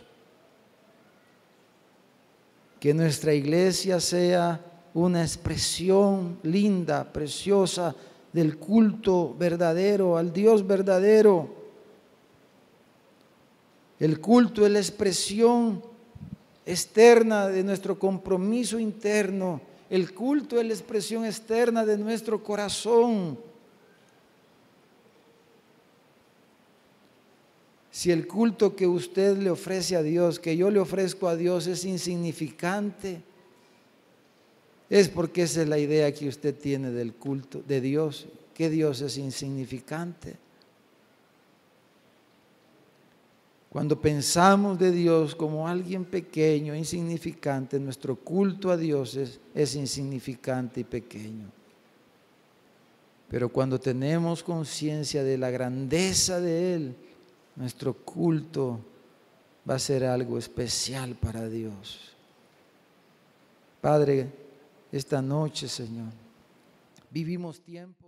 Que nuestra iglesia sea una expresión linda, preciosa del culto verdadero, al Dios verdadero. El culto es la expresión externa de nuestro compromiso interno. El culto es la expresión externa de nuestro corazón. Si el culto que usted le ofrece a Dios, que yo le ofrezco a Dios, es insignificante, es porque esa es la idea que usted tiene del culto de Dios, que Dios es insignificante. Cuando pensamos de Dios como alguien pequeño, insignificante, nuestro culto a Dios es insignificante y pequeño. Pero cuando tenemos conciencia de la grandeza de Él, nuestro culto va a ser algo especial para Dios. Padre, esta noche, Señor, vivimos tiempo.